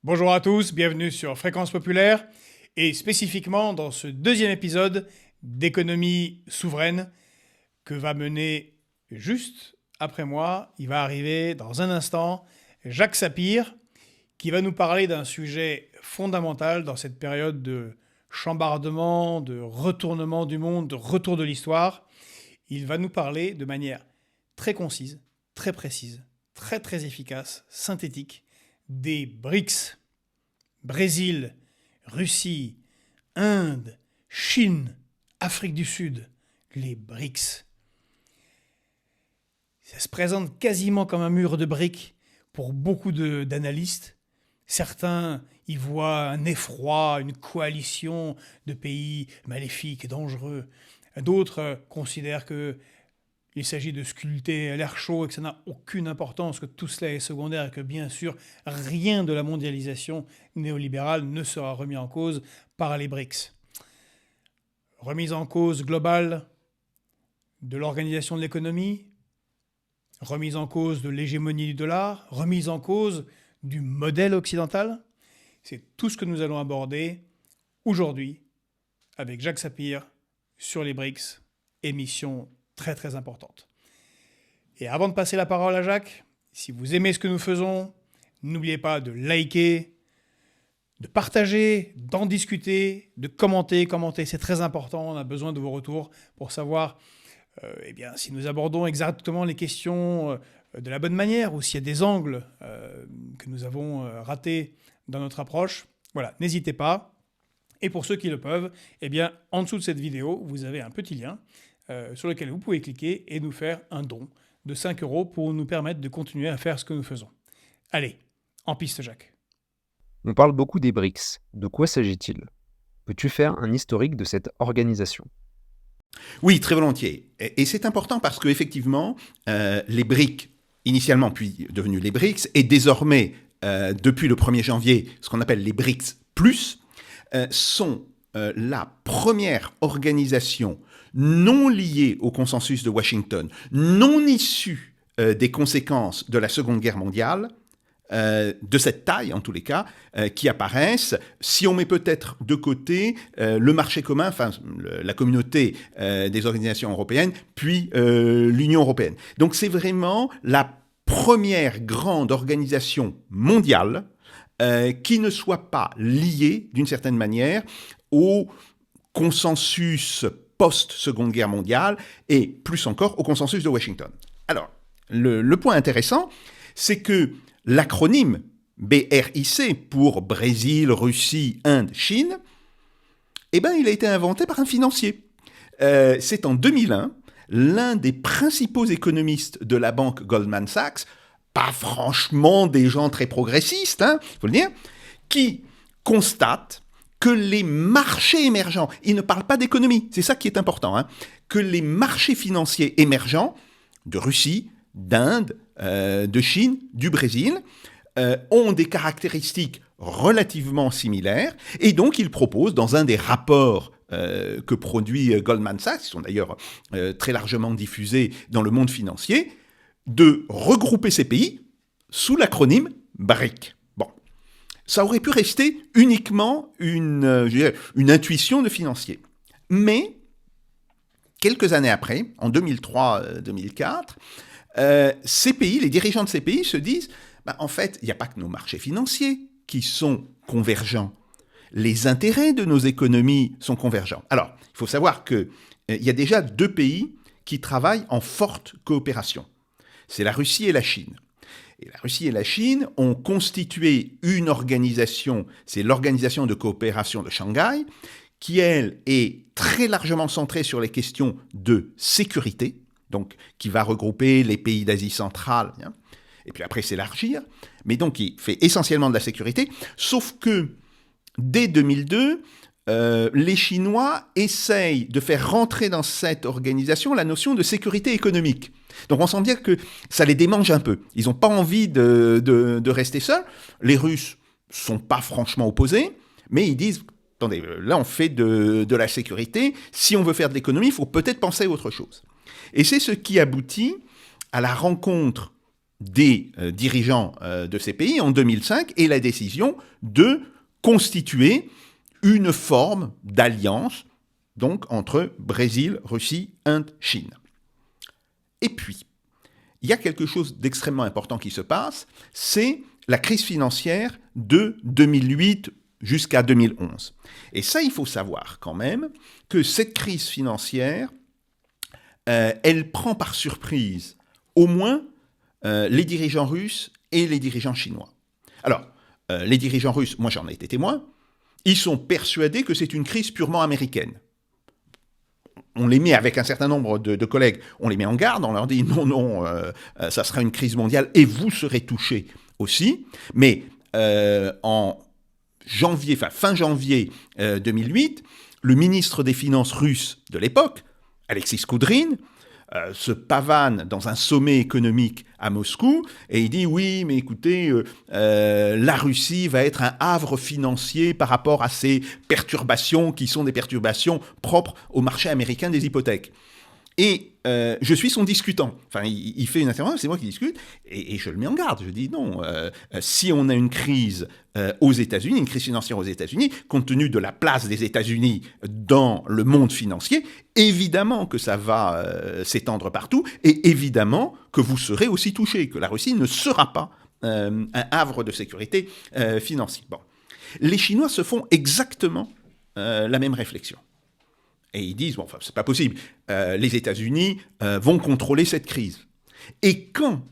Bonjour à tous, bienvenue sur Fréquence Populaire et spécifiquement dans ce deuxième épisode d'économie souveraine que va mener juste après moi. Il va arriver dans un instant Jacques Sapir qui va nous parler d'un sujet fondamental dans cette période de chambardement, de retournement du monde, de retour de l'histoire. Il va nous parler de manière très concise, très précise, très efficace, synthétique, des BRICS. Brésil, Russie, Inde, Chine, Afrique du Sud, les BRICS. Ça se présente quasiment comme un mur de briques pour beaucoup d'analystes. Certains y voient un effroi, une coalition de pays maléfiques et dangereux. D'autres considèrent qu'il s'agit de sculpter l'air chaud et que ça n'a aucune importance, que tout cela est secondaire et que bien sûr rien de la mondialisation néolibérale ne sera remis en cause par les BRICS. Remise en cause globale de l'organisation de l'économie, remise en cause de l'hégémonie du dollar, remise en cause du modèle occidental. C'est tout ce que nous allons aborder aujourd'hui avec Jacques Sapir sur les BRICS, émission très importante. Et avant de passer la parole à Jacques, si vous aimez ce que nous faisons, n'oubliez pas de liker, de partager, d'en discuter, de commenter, c'est très important, on a besoin de vos retours pour savoir si nous abordons exactement les questions de la bonne manière ou s'il y a des angles que nous avons ratés dans notre approche. Voilà, n'hésitez pas. Et pour ceux qui le peuvent, en dessous de cette vidéo, vous avez un petit lien sur lequel vous pouvez cliquer et nous faire un don de 5 € pour nous permettre de continuer à faire ce que nous faisons. Allez, en piste Jacques. On parle beaucoup des BRICS. De quoi s'agit-il ? Peux-tu faire un historique de cette organisation ? Oui, très volontiers. Et c'est important parce qu'effectivement, les BRICS, initialement puis devenus les BRICS, et désormais, depuis le 1er janvier, ce qu'on appelle les BRICS+, sont la première organisation non liée au consensus de Washington, non issue des conséquences de la Seconde Guerre mondiale, de cette taille en tous les cas, qui apparaissent, si on met peut-être de côté le marché commun, enfin la communauté des organisations européennes, puis l'Union européenne. Donc c'est vraiment la première grande organisation mondiale qui ne soit pas liée d'une certaine manière au consensus post-Seconde Guerre mondiale et plus encore au consensus de Washington. Alors, le point intéressant, c'est que l'acronyme BRIC pour Brésil, Russie, Inde, Chine, il a été inventé par un financier. C'est en 2001, l'un des principaux économistes de la banque Goldman Sachs, pas franchement des gens très progressistes, il faut le dire, qui constate que les marchés émergents, il ne parle pas d'économie, c'est ça qui est important, que les marchés financiers émergents de Russie, d'Inde, de Chine, du Brésil, ont des caractéristiques relativement similaires, et donc il propose dans un des rapports que produit Goldman Sachs, qui sont d'ailleurs très largement diffusés dans le monde financier, de regrouper ces pays sous l'acronyme BRIC. Bon, ça aurait pu rester uniquement une intuition de financier. Mais, quelques années après, en 2003-2004, ces pays, les dirigeants de ces pays se disent en fait, il n'y a pas que nos marchés financiers qui sont convergents. Les intérêts de nos économies sont convergents. Alors, il faut savoir qu'il y a déjà 2 pays qui travaillent en forte coopération. C'est la Russie et la Chine. Et la Russie et la Chine ont constitué une organisation, c'est l'Organisation de coopération de Shanghai, qui, elle, est très largement centrée sur les questions de sécurité, donc qui va regrouper les pays d'Asie centrale, et puis après s'élargir, mais donc qui fait essentiellement de la sécurité, sauf que dès 2002, les Chinois essayent de faire rentrer dans cette organisation la notion de sécurité économique. Donc on sent bien que ça les démange un peu. Ils n'ont pas envie de rester seuls. Les Russes ne sont pas franchement opposés, mais ils disent, attendez, là on fait de la sécurité, si on veut faire de l'économie, il faut peut-être penser à autre chose. Et c'est ce qui aboutit à la rencontre des dirigeants de ces pays en 2005 est la décision de constituer une forme d'alliance donc entre Brésil, Russie, Inde, Chine. Et puis, il y a quelque chose d'extrêmement important qui se passe, c'est la crise financière de 2008 jusqu'à 2011. Et ça, il faut savoir quand même que cette crise financière, elle prend par surprise au moins les dirigeants russes et les dirigeants chinois. Alors, les dirigeants russes, moi j'en ai été témoin, ils sont persuadés que c'est une crise purement américaine. On les met avec un certain nombre de collègues, on les met en garde, on leur dit non, ça sera une crise mondiale et vous serez touchés aussi. Mais en janvier, fin janvier 2008, le ministre des Finances russe de l'époque, Alexis Koudrine, se pavane dans un sommet économique à Moscou et il dit oui mais écoutez la Russie va être un havre financier par rapport à ces perturbations qui sont des perturbations propres au marché américain des hypothèques. Et je suis son discutant. Enfin, il fait une intervention, c'est moi qui discute, et je le mets en garde. Je dis non, si on a une crise aux États-Unis, une crise financière aux États-Unis, compte tenu de la place des États-Unis dans le monde financier, évidemment que ça va s'étendre partout, et évidemment que vous serez aussi touchés, que la Russie ne sera pas un havre de sécurité financier. Bon. Les Chinois se font exactement la même réflexion. Et ils disent, bon, enfin, c'est pas possible, les États-Unis vont contrôler cette crise. Et quand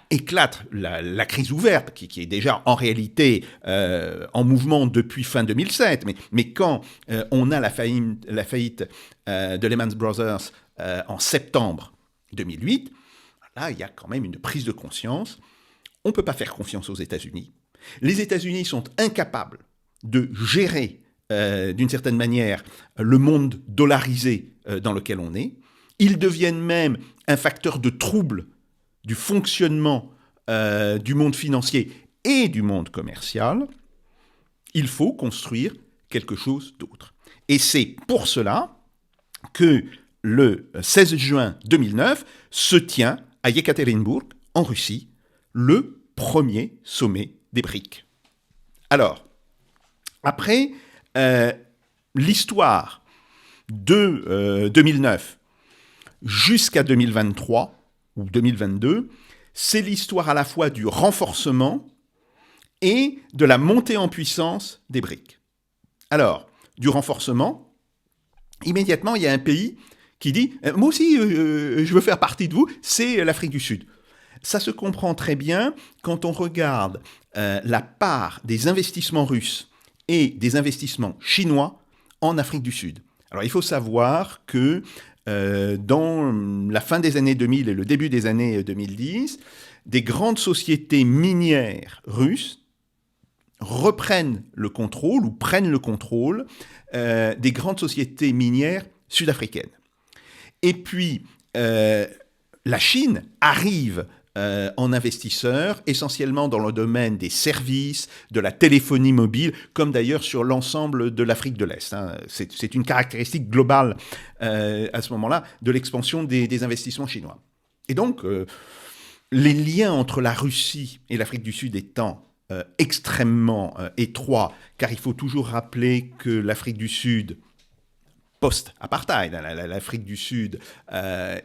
éclate la crise ouverte, qui est déjà en réalité en mouvement depuis fin 2007, mais quand on a la faillite de Lehman Brothers en septembre 2008, là, il y a quand même une prise de conscience. On ne peut pas faire confiance aux États-Unis. Les États-Unis sont incapables de gérer d'une certaine manière, le monde dollarisé dans lequel on est. Ils deviennent même un facteur de trouble du fonctionnement du monde financier et du monde commercial. Il faut construire quelque chose d'autre. Et c'est pour cela que le 16 juin 2009 se tient à Yekaterinbourg, en Russie, le premier sommet des BRICS. Alors, après l'histoire de 2009 jusqu'à 2023 ou 2022, c'est l'histoire à la fois du renforcement et de la montée en puissance des BRICS. Alors, du renforcement, immédiatement, il y a un pays qui dit « Moi aussi, je veux faire partie de vous », c'est l'Afrique du Sud. Ça se comprend très bien quand on regarde la part des investissements russes et des investissements chinois en Afrique du Sud. Alors, il faut savoir que dans la fin des années 2000 et le début des années 2010, des grandes sociétés minières russes reprennent le contrôle ou prennent le contrôle des grandes sociétés minières sud-africaines. Et puis, la Chine arrive en investisseurs, essentiellement dans le domaine des services, de la téléphonie mobile, comme d'ailleurs sur l'ensemble de l'Afrique de l'Est. Hein. C'est une caractéristique globale à ce moment-là de l'expansion des investissements chinois. Et donc, les liens entre la Russie et l'Afrique du Sud étant extrêmement étroits, car il faut toujours rappeler que l'Afrique du Sud, post-apartheid, l'Afrique du Sud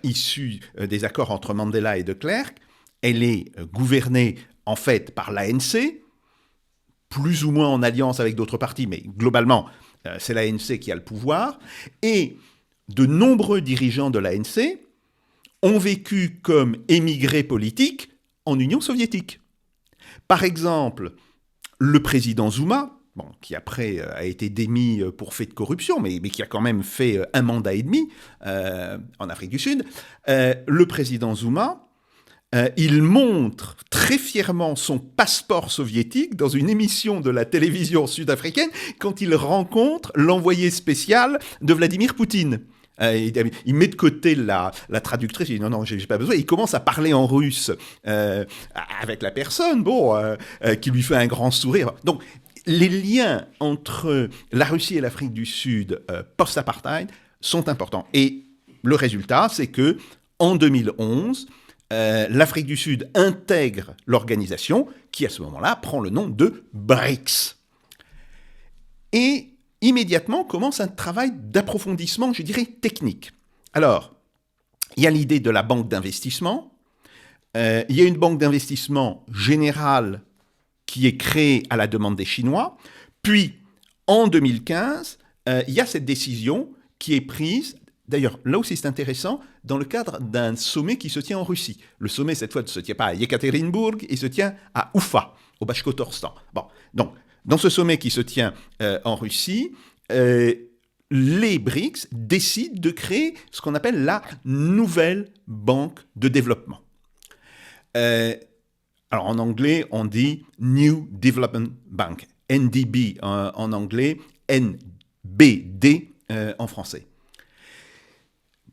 issue des accords entre Mandela et de Klerk, elle est gouvernée en fait par l'ANC, plus ou moins en alliance avec d'autres partis, mais globalement, c'est l'ANC qui a le pouvoir. Et de nombreux dirigeants de l'ANC ont vécu comme émigrés politiques en Union soviétique. Par exemple, le président Zuma, qui après a été démis pour fait de corruption, mais qui a quand même fait un mandat et demi en Afrique du Sud, le président Zuma, il montre très fièrement son passeport soviétique dans une émission de la télévision sud-africaine quand il rencontre l'envoyé spécial de Vladimir Poutine. Il met de côté la traductrice, il dit non, j'ai pas besoin. Il commence à parler en russe avec la personne, qui lui fait un grand sourire. Donc, les liens entre la Russie et l'Afrique du Sud post-apartheid sont importants. Et le résultat, c'est que en 2011, l'Afrique du Sud intègre l'organisation qui, à ce moment-là, prend le nom de BRICS. Et immédiatement commence un travail d'approfondissement, je dirais, technique. Alors, il y a l'idée de la banque d'investissement. Il y a une banque d'investissement générale qui est créée à la demande des Chinois. Puis, en 2015, il y a cette décision qui est prise, d'ailleurs, là aussi c'est intéressant, dans le cadre d'un sommet qui se tient en Russie. Le sommet, cette fois, ne se tient pas à Yekaterinbourg, il se tient à Oufa, au Bashkortostan. Bon, donc, dans ce sommet qui se tient en Russie, les BRICS décident de créer ce qu'on appelle la nouvelle banque de développement. Alors en anglais, on dit New Development Bank, NDB en anglais, NBD en français.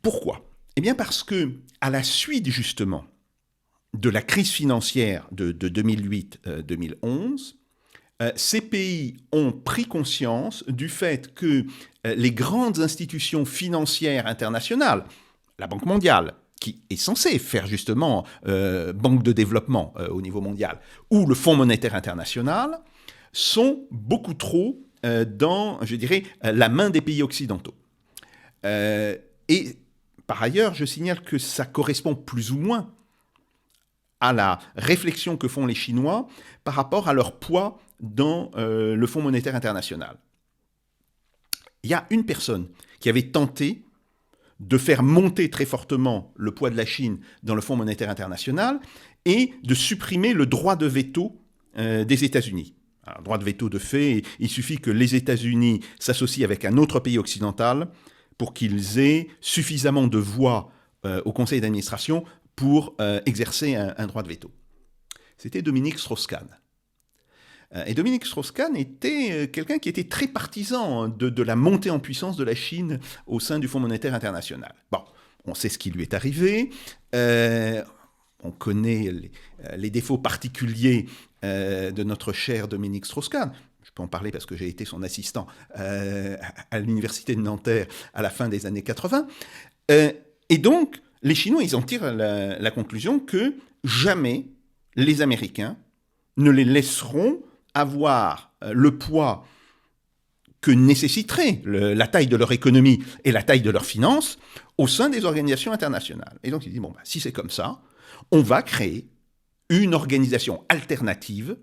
Pourquoi ? Eh bien parce que, à la suite justement de la crise financière de 2008-2011, ces pays ont pris conscience du fait que les grandes institutions financières internationales, la Banque mondiale, qui est censée faire justement banque de développement au niveau mondial, ou le Fonds monétaire international, sont beaucoup trop dans, je dirais, la main des pays occidentaux. Et par ailleurs, je signale que ça correspond plus ou moins à la réflexion que font les Chinois par rapport à leur poids dans le Fonds monétaire international. Il y a une personne qui avait tenté de faire monter très fortement le poids de la Chine dans le Fonds monétaire international et de supprimer le droit de veto des États-Unis. Alors, droit de veto de fait, il suffit que les États-Unis s'associent avec un autre pays occidental pour qu'ils aient suffisamment de voix au conseil d'administration pour exercer un droit de veto. C'était Dominique Strauss-Kahn. Et Dominique Strauss-Kahn était quelqu'un qui était très partisan de la montée en puissance de la Chine au sein du Fonds monétaire international. Bon, on sait ce qui lui est arrivé. On connaît les défauts particuliers de notre cher Dominique Strauss-Kahn. Je peux en parler parce que j'ai été son assistant à l'université de Nanterre à la fin des années 80. Et donc, les Chinois, ils en tirent la conclusion que jamais les Américains ne les laisseront avoir le poids que nécessiterait la taille de leur économie et la taille de leurs finances au sein des organisations internationales. Et donc, ils disent, bon, si c'est comme ça, on va créer une organisation alternative,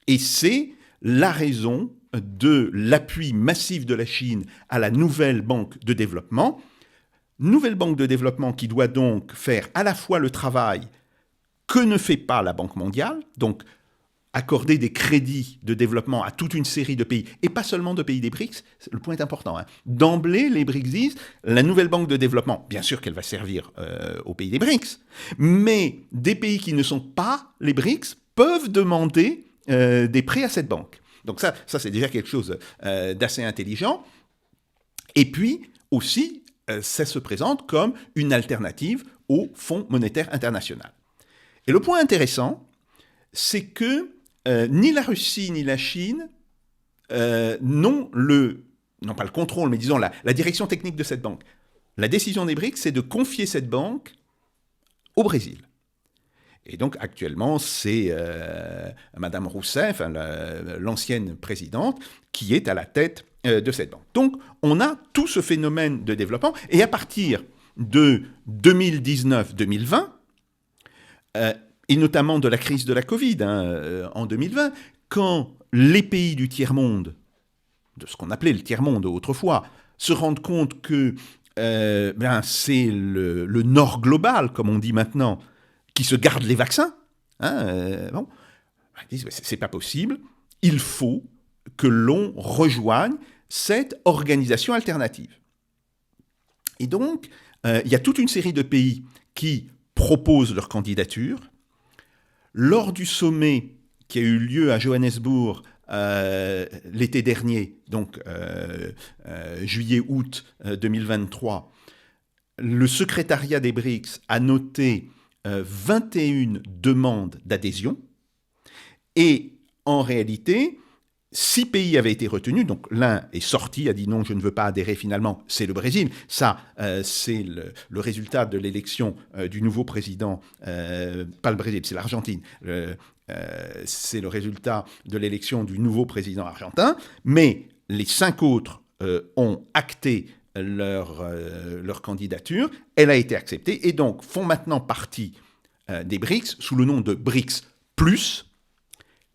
et c'est la raison de l'appui massif de la Chine à la nouvelle banque de développement. Nouvelle banque de développement qui doit donc faire à la fois le travail que ne fait pas la Banque mondiale, donc accorder des crédits de développement à toute une série de pays, et pas seulement de pays des BRICS, le point est important. D'emblée, les BRICS disent, la nouvelle banque de développement, bien sûr qu'elle va servir aux pays des BRICS, mais des pays qui ne sont pas les BRICS peuvent demander des prêts à cette banque. Donc ça c'est déjà quelque chose d'assez intelligent. Et puis, aussi, ça se présente comme une alternative au Fonds monétaire international. Et le point intéressant, c'est que ni la Russie ni la Chine n'ont pas le contrôle, mais disons la direction technique de cette banque. La décision des BRICS, c'est de confier cette banque au Brésil. Et donc actuellement, c'est Madame Rousseff, l'ancienne présidente, qui est à la tête de cette banque. Donc on a tout ce phénomène de développement, et à partir de 2019-2020, et notamment de la crise de la Covid en 2020, quand les pays du tiers-monde, de ce qu'on appelait le tiers-monde autrefois, se rendent compte que c'est le Nord global, comme on dit maintenant, qui se garde les vaccins, ils disent c'est pas possible, il faut que l'on rejoigne cette organisation alternative. Et donc, il y a toute une série de pays qui proposent leur candidature. Lors du sommet qui a eu lieu à Johannesburg l'été dernier, donc juillet-août 2023, le secrétariat des BRICS a noté 21 demandes d'adhésion, et en réalité, 6 pays avaient été retenus, donc l'un est sorti, a dit non, je ne veux pas adhérer finalement, c'est le Brésil. Ça, c'est le résultat de l'élection du nouveau président, pas le Brésil, c'est l'Argentine. C'est le résultat de l'élection du nouveau président argentin, mais les 5 autres ont acté leur candidature, elle a été acceptée, et donc font maintenant partie des BRICS sous le nom de BRICS+,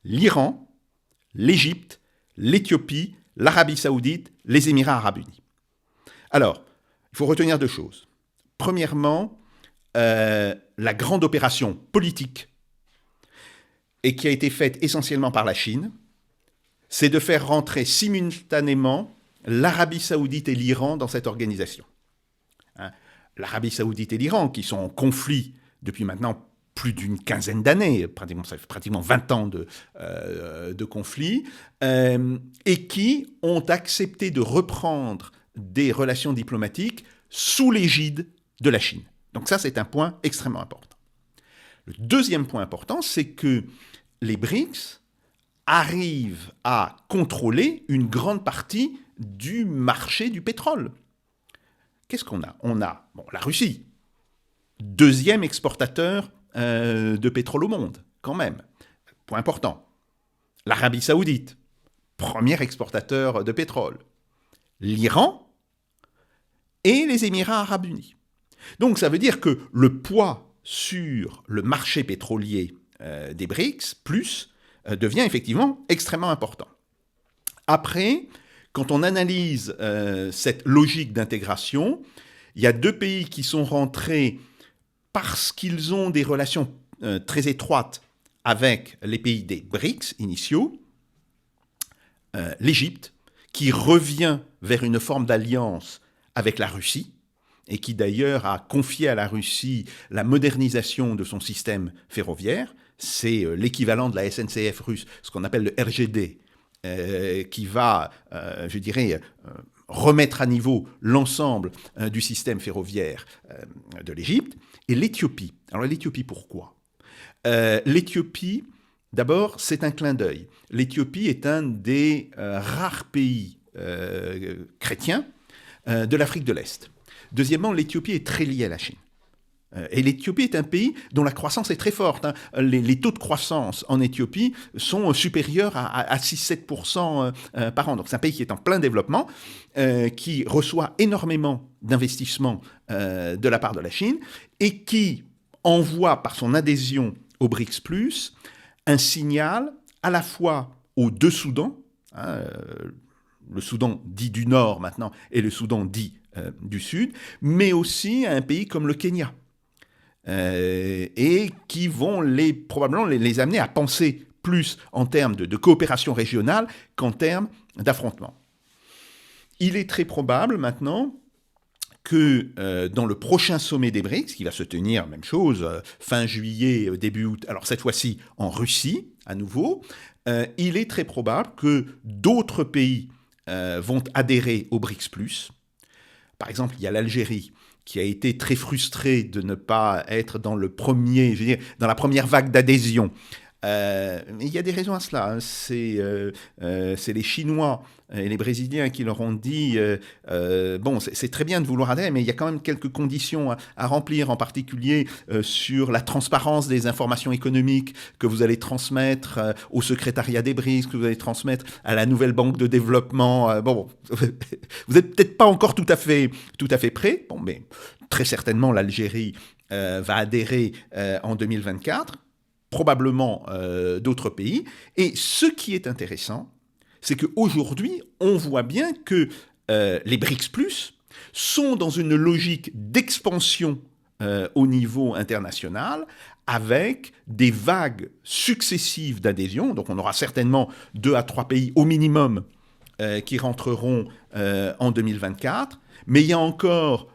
l'Iran, l'Égypte, l'Éthiopie, l'Arabie saoudite, les Émirats arabes unis. Alors, il faut retenir 2 choses. Premièrement, la grande opération politique, et qui a été faite essentiellement par la Chine, c'est de faire rentrer simultanément l'Arabie saoudite et l'Iran dans cette organisation. L'Arabie saoudite et l'Iran, qui sont en conflit depuis maintenant plus d'une quinzaine d'années, ça fait pratiquement 20 ans de conflit, et qui ont accepté de reprendre des relations diplomatiques sous l'égide de la Chine. Donc ça, c'est un point extrêmement important. Le deuxième point important, c'est que les BRICS arrivent à contrôler une grande partie du marché du pétrole. Qu'est-ce qu'on a ? On a la Russie, deuxième exportateur de pétrole au monde, quand même. Point important. L'Arabie saoudite, premier exportateur de pétrole. L'Iran et les Émirats arabes unis. Donc ça veut dire que le poids sur le marché pétrolier des BRICS, devient effectivement extrêmement important. Après, quand on analyse cette logique d'intégration, il y a 2 pays qui sont rentrés parce qu'ils ont des relations très étroites avec les pays des BRICS initiaux, l'Égypte, qui revient vers une forme d'alliance avec la Russie, et qui d'ailleurs a confié à la Russie la modernisation de son système ferroviaire. C'est l'équivalent de la SNCF russe, ce qu'on appelle le RGD, qui va, remettre à niveau l'ensemble du système ferroviaire de l'Égypte. Et l'Éthiopie. Alors l'Éthiopie, pourquoi ? L'Éthiopie, d'abord, c'est un clin d'œil. L'Éthiopie est un des rares pays chrétiens de l'Afrique de l'Est. Deuxièmement, l'Éthiopie est très liée à la Chine. Et l'Éthiopie est un pays dont la croissance est très forte. Les taux de croissance en Éthiopie sont supérieurs à 6-7% par an. Donc c'est un pays qui est en plein développement, qui reçoit énormément d'investissements de la part de la Chine et qui envoie par son adhésion au BRICS+, un signal à la fois aux 2 Soudans, le Soudan dit du Nord maintenant et le Soudan dit du Sud, mais aussi à un pays comme le Kenya. Et qui vont probablement les amener à penser plus en termes de coopération régionale qu'en termes d'affrontement. Il est très probable maintenant que dans le prochain sommet des BRICS, qui va se tenir, même chose, fin juillet, début août, alors cette fois-ci en Russie, à nouveau, il est très probable que d'autres pays vont adhérer au BRICS+. Par exemple, il y a l'Algérie, qui a été très frustré de ne pas être dans dans la première vague d'adhésion. Il y a des raisons à cela. C'est les Chinois et les Brésiliens qui leur ont dit c'est très bien de vouloir adhérer, mais il y a quand même quelques conditions à remplir, en particulier sur la transparence des informations économiques que vous allez transmettre au secrétariat des BRICS, que vous allez transmettre à la nouvelle banque de développement. Vous n'êtes peut-être pas encore tout à fait prêt, mais très certainement l'Algérie va adhérer en 2024. Probablement d'autres pays. Et ce qui est intéressant, c'est qu'aujourd'hui, on voit bien que les BRICS+, sont dans une logique d'expansion au niveau international, avec des vagues successives d'adhésion. Donc on aura certainement 2 à 3 pays au minimum qui rentreront en 2024. Mais il y a encore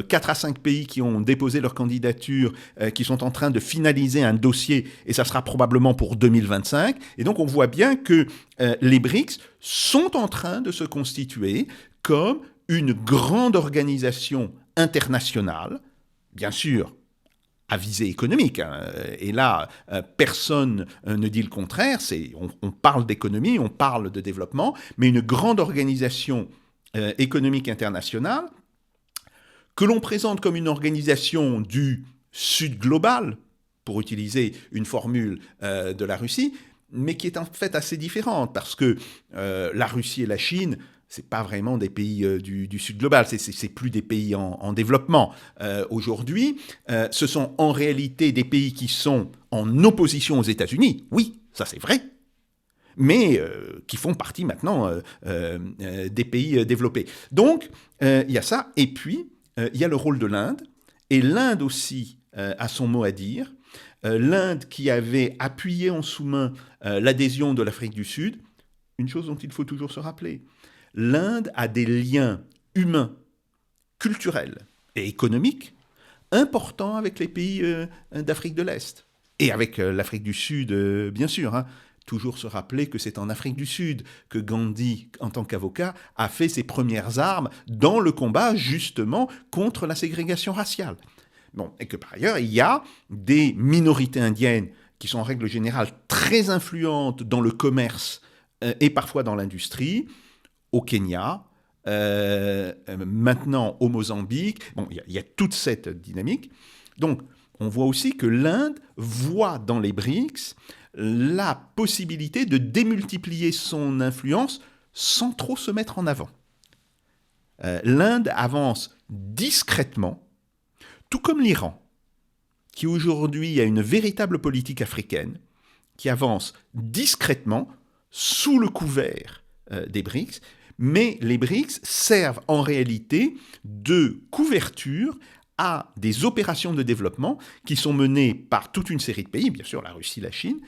4 à 5 pays qui ont déposé leur candidature, qui sont en train de finaliser un dossier, et ça sera probablement pour 2025. Et donc on voit bien que les BRICS sont en train de se constituer comme une grande organisation internationale, bien sûr à visée économique, hein. Et là, personne ne dit le contraire. On parle d'économie, on parle de développement, mais une grande organisation économique internationale que l'on présente comme une organisation du Sud global, pour utiliser une formule de la Russie, mais qui est en fait assez différente, parce que la Russie et la Chine, c'est pas vraiment des pays du Sud global, c'est plus des pays en développement. Aujourd'hui, ce sont en réalité des pays qui sont en opposition aux États-Unis, oui, ça c'est vrai, mais qui font partie maintenant des pays développés. Donc, il y a ça, et puis, il y a le rôle de l'Inde, et l'Inde aussi a son mot à dire. L'Inde qui avait appuyé en sous-main l'adhésion de l'Afrique du Sud, une chose dont il faut toujours se rappeler, l'Inde a des liens humains, culturels et économiques importants avec les pays d'Afrique de l'Est. Et avec l'Afrique du Sud, bien sûr. Hein. Toujours se rappeler que c'est en Afrique du Sud que Gandhi, en tant qu'avocat, a fait ses premières armes dans le combat, justement, contre la ségrégation raciale. Bon, et que par ailleurs, il y a des minorités indiennes qui sont en règle générale très influentes dans le commerce et parfois dans l'industrie, au Kenya, maintenant au Mozambique. Bon, il y a toute cette dynamique. Donc, on voit aussi que l'Inde voit dans les BRICS la possibilité de démultiplier son influence sans trop se mettre en avant. L'Inde avance discrètement, tout comme l'Iran, qui aujourd'hui a une véritable politique africaine, qui avance discrètement sous le couvert des BRICS, mais les BRICS servent en réalité de couverture à des opérations de développement qui sont menées par toute une série de pays, bien sûr la Russie, la Chine,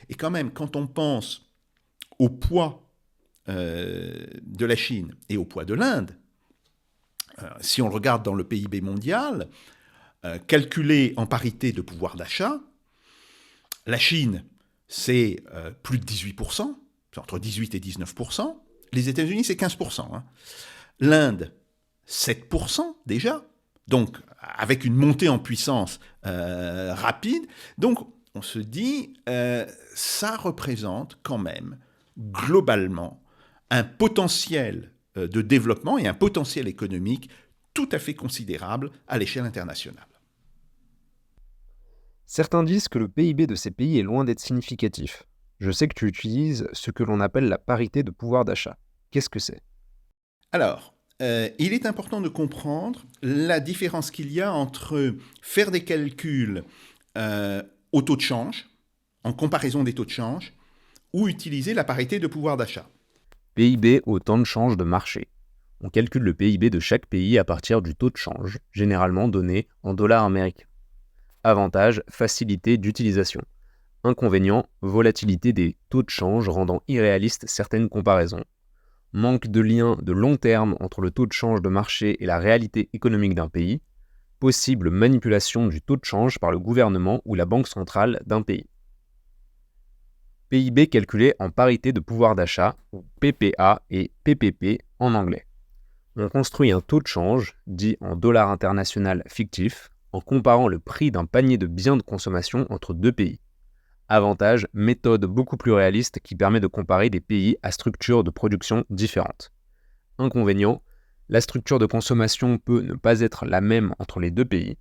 et quand même quand on pense au poids de la Chine et au poids de l'Inde, si on le regarde dans le PIB mondial, calculé en parité de pouvoir d'achat, la Chine, c'est plus de 18%, c'est entre 18 et 19%, les États-Unis, c'est 15%. Hein. L'Inde, 7% déjà, donc avec une montée en puissance rapide. Donc, on se dit, ça représente quand même, globalement, un potentiel de développement et un potentiel économique tout à fait considérable à l'échelle internationale. Certains disent que le PIB de ces pays est loin d'être significatif. Je sais que tu utilises ce que l'on appelle la parité de pouvoir d'achat. Qu'est-ce que c'est ? Alors, il est important de comprendre la différence qu'il y a entre faire des calculs au taux de change, en comparaison des taux de change, ou utiliser la parité de pouvoir d'achat. PIB au temps de change de marché. On calcule le PIB de chaque pays à partir du taux de change, généralement donné en dollars américains. Avantage, facilité d'utilisation. Inconvénient, volatilité des taux de change rendant irréalistes certaines comparaisons. Manque de lien de long terme entre le taux de change de marché et la réalité économique d'un pays. Possible manipulation du taux de change par le gouvernement ou la banque centrale d'un pays. PIB calculé en parité de pouvoir d'achat, ou PPA et PPP en anglais. On construit un taux de change, dit en dollars international fictif, en comparant le prix d'un panier de biens de consommation entre deux pays. Avantage, méthode beaucoup plus réaliste qui permet de comparer des pays à structure de production différentes. Inconvénient, la structure de consommation peut ne pas être la même entre les deux pays.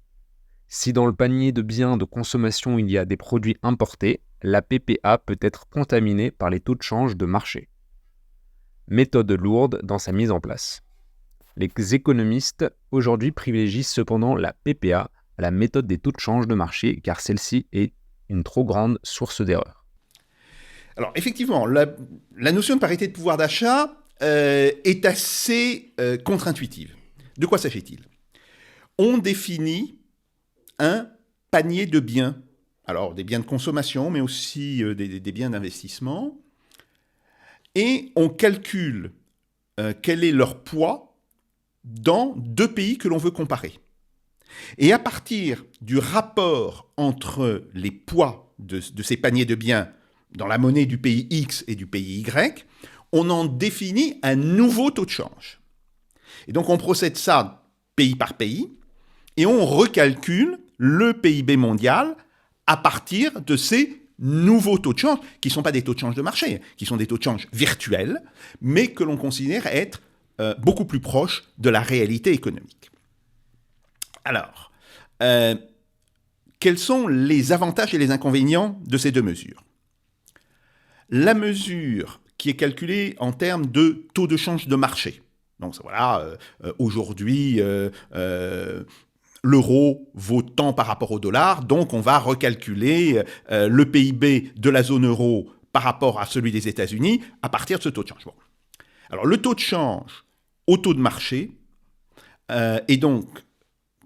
Si dans le panier de biens de consommation il y a des produits importés, la PPA peut être contaminée par les taux de change de marché. Méthode lourde dans sa mise en place. Les économistes aujourd'hui privilégient cependant la PPA à la méthode des taux de change de marché car celle-ci est une trop grande source d'erreur. Alors effectivement, la notion de parité de pouvoir d'achat est assez contre-intuitive. De quoi s'agit-il ? On définit un panier de biens, alors des biens de consommation, mais aussi des biens d'investissement, et on calcule quel est leur poids dans deux pays que l'on veut comparer. Et à partir du rapport entre les poids de ces paniers de biens dans la monnaie du pays X et du pays Y, on en définit un nouveau taux de change. Et donc on procède ça pays par pays, et on recalcule le PIB mondial à partir de ces nouveaux taux de change, qui ne sont pas des taux de change de marché, qui sont des taux de change virtuels, mais que l'on considère être beaucoup plus proches de la réalité économique. Alors, quels sont les avantages et les inconvénients de ces deux mesures ? La mesure qui est calculée en termes de taux de change de marché. Donc voilà, aujourd'hui, l'euro vaut tant par rapport au dollar, donc on va recalculer le PIB de la zone euro par rapport à celui des États-Unis à partir de ce taux de change. Bon. Alors le taux de change au taux de marché, et donc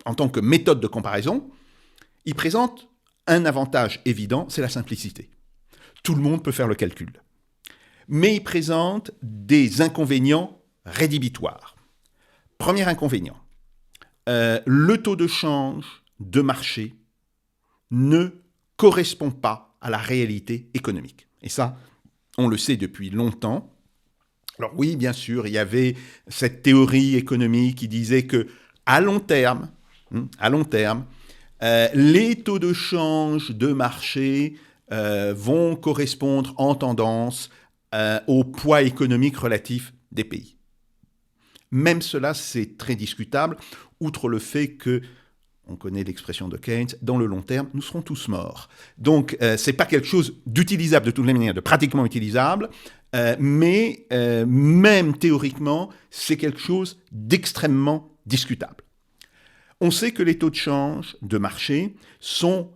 en tant que méthode de comparaison, il présente un avantage évident, c'est la simplicité. Tout le monde peut faire le calcul. Mais il présente des inconvénients rédhibitoires. Premier inconvénient, le taux de change de marché ne correspond pas à la réalité économique. Et ça, on le sait depuis longtemps. Alors oui, bien sûr, il y avait cette théorie économique qui disait que à long terme, les taux de change de marché vont correspondre en tendance au poids économique relatif des pays. Même cela, c'est très discutable, outre le fait que, on connaît l'expression de Keynes, dans le long terme, nous serons tous morts. Donc, ce n'est pas quelque chose d'utilisable de toutes les manières, de pratiquement utilisable, mais même théoriquement, c'est quelque chose d'extrêmement discutable. On sait que les taux de change de marché sont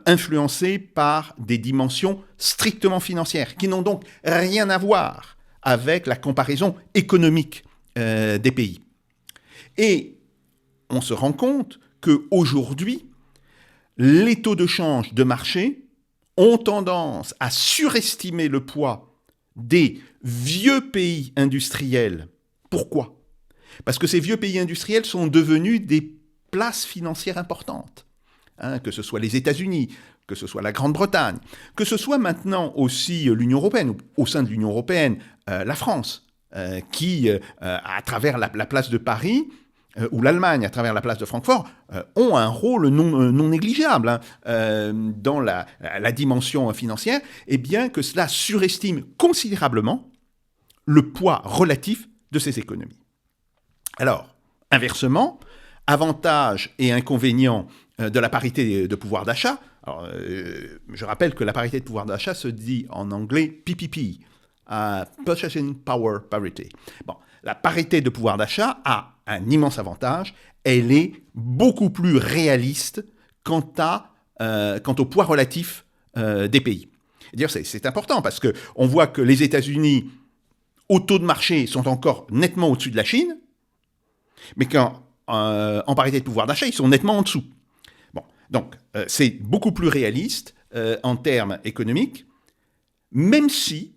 influencés par des dimensions strictement financières, qui n'ont donc rien à voir avec la comparaison économique des pays. Et on se rend compte qu'aujourd'hui, les taux de change de marché ont tendance à surestimer le poids des vieux pays industriels. Pourquoi ? Parce que ces vieux pays industriels sont devenus des places financières importantes. Que ce soit les États-Unis, que ce soit la Grande-Bretagne, que ce soit maintenant aussi l'Union européenne, ou au sein de l'Union européenne, la France, qui, à travers la place de Paris, ou l'Allemagne, à travers la place de Francfort, ont un rôle non négligeable dans la dimension financière, et bien que cela surestime considérablement le poids relatif de ces économies. Alors, inversement, avantages et inconvénients de la parité de pouvoir d'achat. Alors, je rappelle que la parité de pouvoir d'achat se dit en anglais PPP, Purchasing Power Parity. Bon, la parité de pouvoir d'achat a un immense avantage, elle est beaucoup plus réaliste quant au poids relatif des pays. C'est important parce qu'on voit que les États-Unis, au taux de marché, sont encore nettement au-dessus de la Chine, mais en parité de pouvoir d'achat, ils sont nettement en dessous. Bon, donc, c'est beaucoup plus réaliste en termes économiques, même si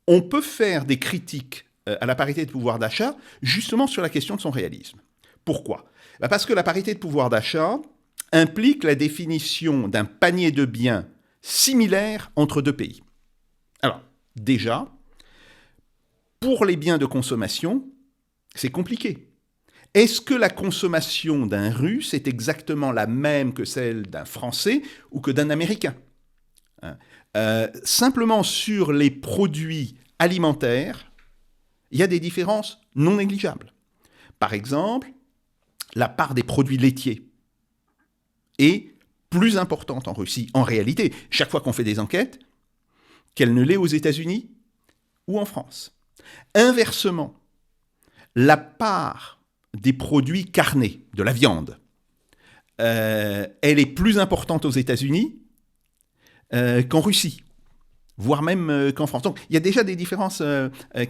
on peut faire des critiques à la parité de pouvoir d'achat justement sur la question de son réalisme. Pourquoi ? Parce que la parité de pouvoir d'achat implique la définition d'un panier de biens similaires entre deux pays. Alors, déjà, pour les biens de consommation, c'est compliqué. Est-ce que la consommation d'un Russe est exactement la même que celle d'un Français ou que d'un Américain ? Simplement sur les produits alimentaires, il y a des différences non négligeables. Par exemple, la part des produits laitiers est plus importante en Russie, en réalité, chaque fois qu'on fait des enquêtes, qu'elle ne l'est aux États-Unis ou en France. Inversement, la part des produits carnés, de la viande, elle est plus importante aux États-Unis qu'en Russie, voire même qu'en France. Donc, il y a déjà des différences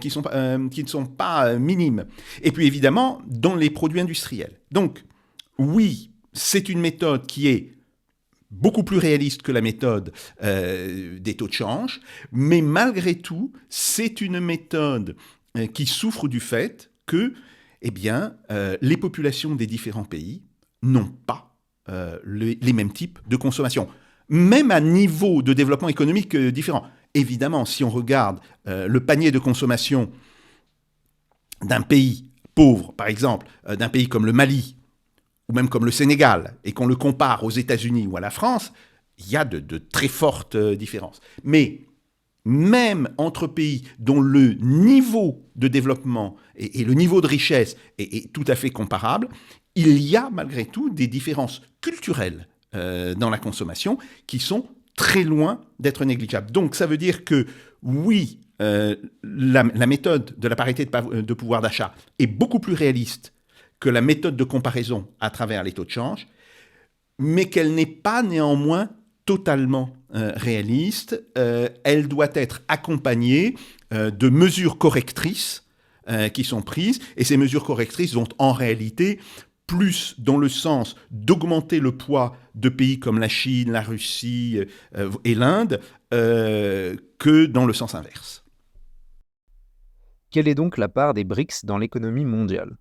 qui ne sont pas minimes. Et puis, évidemment, dans les produits industriels. Donc, oui, c'est une méthode qui est beaucoup plus réaliste que la méthode des taux de change, mais malgré tout, c'est une méthode qui souffre du fait que les populations des différents pays n'ont pas les mêmes types de consommation, même à niveau de développement économique différent. Évidemment, si on regarde le panier de consommation d'un pays pauvre, par exemple, d'un pays comme le Mali ou même comme le Sénégal, et qu'on le compare aux États-Unis ou à la France, il y a de très fortes différences. Mais même entre pays dont le niveau de développement et le niveau de richesse est tout à fait comparable, il y a malgré tout des différences culturelles dans la consommation qui sont très loin d'être négligeables. Donc ça veut dire que oui, la méthode de la parité de pouvoir d'achat est beaucoup plus réaliste que la méthode de comparaison à travers les taux de change, mais qu'elle n'est pas néanmoins totalement réaliste. Elle doit être accompagnée de mesures correctrices qui sont prises, et ces mesures correctrices vont en réalité plus dans le sens d'augmenter le poids de pays comme la Chine, la Russie et l'Inde que dans le sens inverse. Quelle est donc la part des BRICS dans l'économie mondiale ?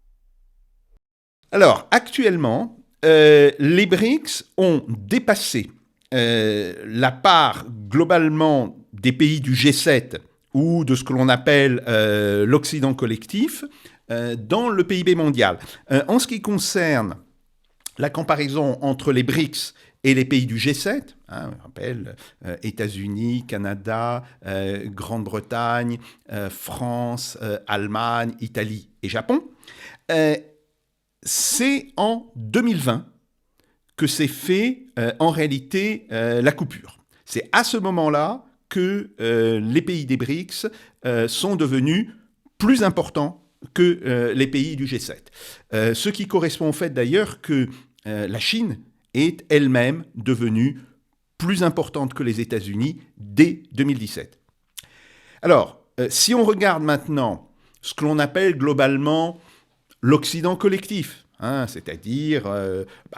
Alors, actuellement, les BRICS ont dépassé la part globalement des pays du G7 ou de ce que l'on appelle l'Occident collectif dans le PIB mondial. En ce qui concerne la comparaison entre les BRICS et les pays du G7, on rappelle États-Unis, Canada, Grande-Bretagne, France, Allemagne, Italie et Japon, c'est en 2020 que s'est fait en réalité la coupure. C'est à ce moment-là que les pays des BRICS sont devenus plus importants que les pays du G7. Ce qui correspond au fait d'ailleurs que la Chine est elle-même devenue plus importante que les États-Unis dès 2017. Alors, si on regarde maintenant ce que l'on appelle globalement l'Occident collectif, c'est-à-dire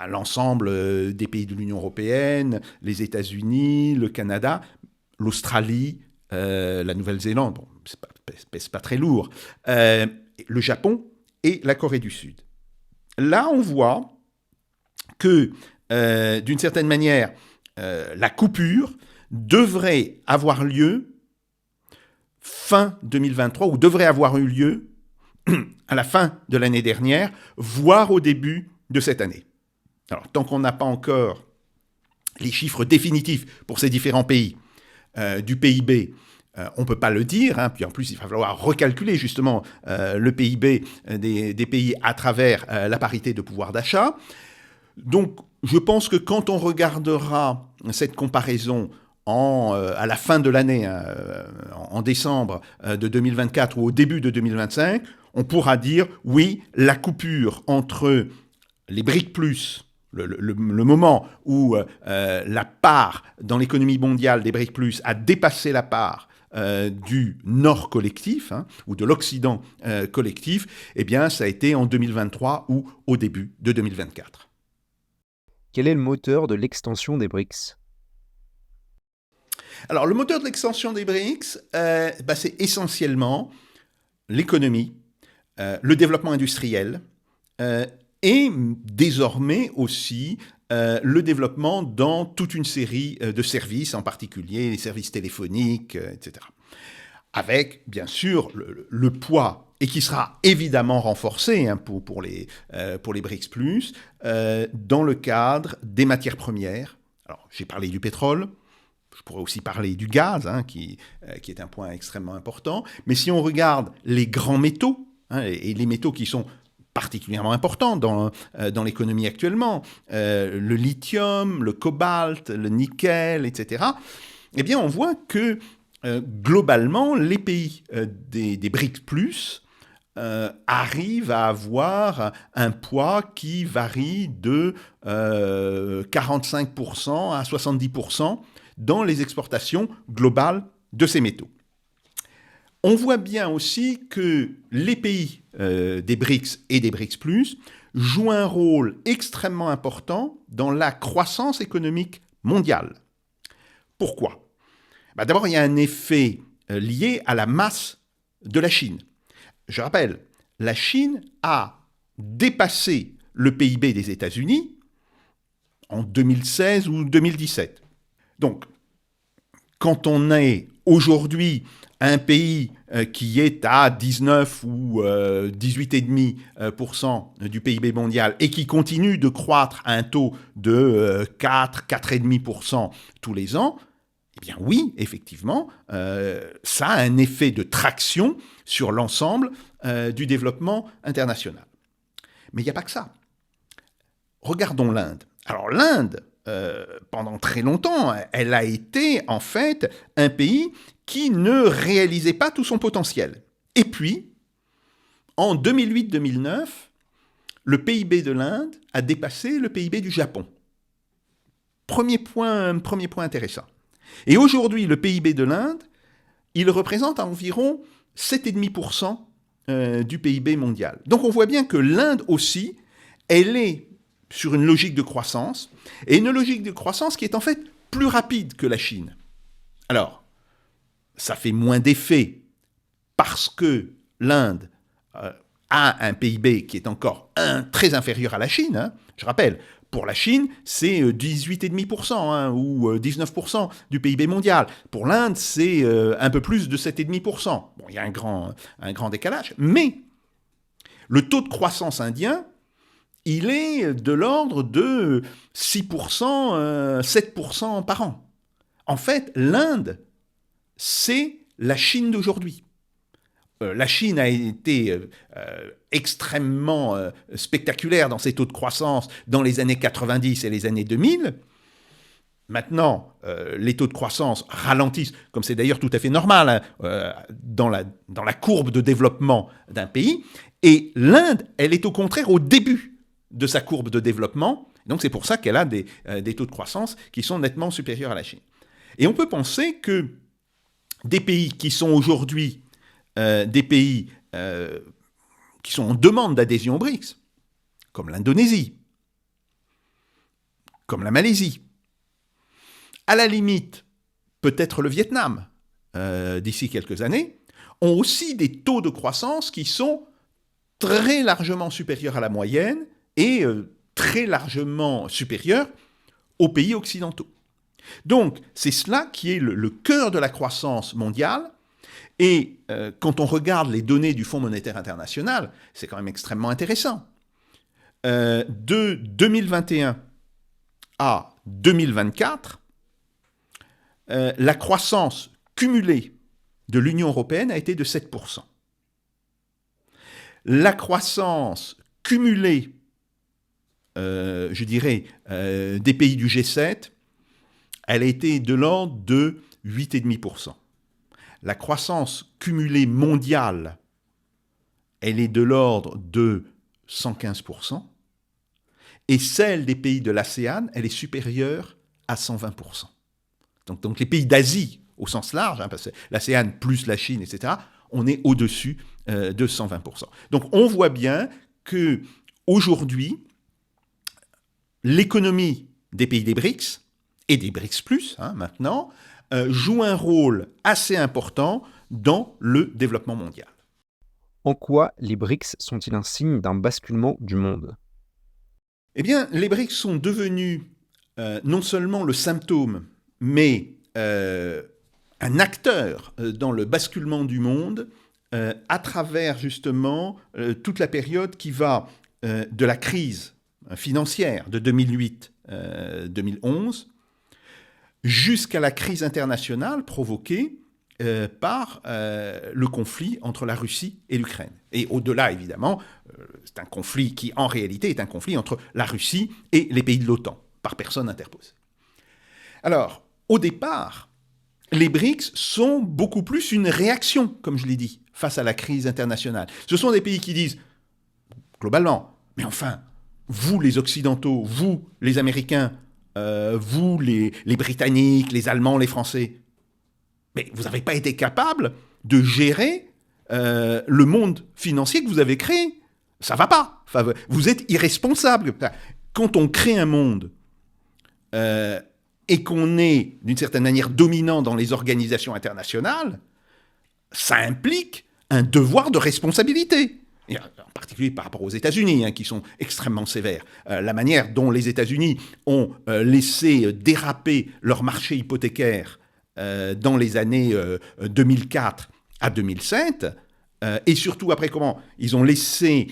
l'ensemble des pays de l'Union européenne, les États-Unis, le Canada, l'Australie, la Nouvelle-Zélande, bon, c'est pas très lourd, le Japon et la Corée du Sud. Là, on voit que, d'une certaine manière, la coupure devrait avoir lieu fin 2023, ou devrait avoir eu lieu à la fin de l'année dernière, voire au début de cette année. Alors, tant qu'on n'a pas encore les chiffres définitifs pour ces différents pays du PIB, on ne peut pas le dire, puis en plus il va falloir recalculer justement le PIB des pays à travers la parité de pouvoir d'achat. Donc je pense que quand on regardera cette comparaison à la fin de l'année, en décembre de 2024 ou au début de 2025, on pourra dire oui, la coupure entre les BRIC+, le moment où la part dans l'économie mondiale des BRIC+, a dépassé la part du Nord collectif, ou de l'Occident collectif, eh bien, ça a été en 2023 ou au début de 2024. Quel est le moteur de l'extension des BRICS ? Alors, le moteur de l'extension des BRICS, c'est essentiellement l'économie, le développement industriel, et désormais aussi le développement dans toute une série de services, en particulier les services téléphoniques, etc. Avec, bien sûr, le poids, et qui sera évidemment renforcé pour les BRICS+, dans le cadre des matières premières. Alors, j'ai parlé du pétrole, je pourrais aussi parler du gaz, qui est un point extrêmement important. Mais si on regarde les grands métaux, et les métaux qui sont particulièrement importants dans l'économie actuellement, le lithium, le cobalt, le nickel, etc., eh bien, on voit que globalement, les pays des BRICS+, arrivent à avoir un poids qui varie de 45% à 70% dans les exportations globales de ces métaux. On voit bien aussi que les pays des BRICS et des BRICS+, jouent un rôle extrêmement important dans la croissance économique mondiale. Pourquoi ? D'abord, il y a un effet lié à la masse de la Chine. Je rappelle, la Chine a dépassé le PIB des États-Unis en 2016 ou 2017. Donc, quand on est aujourd'hui, un pays qui est à 19 ou 18,5% du PIB mondial et qui continue de croître à un taux de 4,5% tous les ans, eh bien oui, effectivement, ça a un effet de traction sur l'ensemble du développement international. Mais il n'y a pas que ça. Regardons l'Inde. Alors l'Inde, pendant très longtemps, elle a été en fait un pays qui ne réalisait pas tout son potentiel. Et puis, en 2008-2009, le PIB de l'Inde a dépassé le PIB du Japon. Premier point intéressant. Et aujourd'hui, le PIB de l'Inde, il représente environ 7,5% du PIB mondial. Donc on voit bien que l'Inde aussi, elle est sur une logique de croissance, et une logique de croissance qui est en fait plus rapide que la Chine. Alors, ça fait moins d'effet parce que l'Inde a un PIB qui est encore très inférieur à la Chine. Hein. Je rappelle, pour la Chine, c'est 18,5% ou 19% du PIB mondial. Pour l'Inde, c'est un peu plus de 7,5%. Bon, il y a un grand décalage, mais le taux de croissance indien, il est de l'ordre de 6%, 7% par an. En fait, l'Inde, c'est la Chine d'aujourd'hui. La Chine a été extrêmement spectaculaire dans ses taux de croissance dans les années 90 et les années 2000. Maintenant, les taux de croissance ralentissent, comme c'est d'ailleurs tout à fait normal dans la courbe de développement d'un pays. Et l'Inde, elle est au contraire au début de sa courbe de développement. Donc c'est pour ça qu'elle a des taux de croissance qui sont nettement supérieurs à la Chine. Et on peut penser que des pays qui sont aujourd'hui des pays qui sont en demande d'adhésion aux BRICS, comme l'Indonésie, comme la Malaisie, à la limite, peut-être le Vietnam, d'ici quelques années, ont aussi des taux de croissance qui sont très largement supérieurs à la moyenne et très largement supérieurs aux pays occidentaux. Donc, c'est cela qui est le cœur de la croissance mondiale. Et quand on regarde les données du Fonds monétaire international, c'est quand même extrêmement intéressant. De 2021 à 2024, la croissance cumulée de l'Union européenne a été de 7%. La croissance cumulée, je dirais, des pays du G7, elle a été de l'ordre de 8,5%. La croissance cumulée mondiale, elle est de l'ordre de 115%, et celle des pays de l'ASEAN, elle est supérieure à 120%. Donc les pays d'Asie, au sens large, parce que l'ASEAN plus la Chine, etc., on est au-dessus de 120%. Donc on voit bien qu'aujourd'hui, l'économie des pays des BRICS, et des BRICS+, maintenant, joue un rôle assez important dans le développement mondial. En quoi les BRICS sont-ils un signe d'un basculement du monde ? Eh bien, les BRICS sont devenus non seulement le symptôme, mais un acteur dans le basculement du monde à travers justement toute la période qui va de la crise financière de 2008-2011 jusqu'à la crise internationale provoquée par le conflit entre la Russie et l'Ukraine. Et au-delà, évidemment, c'est un conflit qui, en réalité, est un conflit entre la Russie et les pays de l'OTAN, par personne interposée. Alors, au départ, les BRICS sont beaucoup plus une réaction, comme je l'ai dit, face à la crise internationale. Ce sont des pays qui disent, globalement, mais enfin, vous les Occidentaux, vous les Américains, vous les Britanniques, les Allemands, les Français, mais vous n'avez pas été capable de gérer le monde financier que vous avez créé. Ça ne va pas. Enfin, vous êtes irresponsable. Quand on crée un monde et qu'on est, d'une certaine manière, dominant dans les organisations internationales, ça implique un devoir de responsabilité. Et en particulier par rapport aux États-Unis, qui sont extrêmement sévères. La manière dont les États-Unis ont laissé déraper leur marché hypothécaire dans les années 2004 à 2007, et surtout après comment ils ont laissé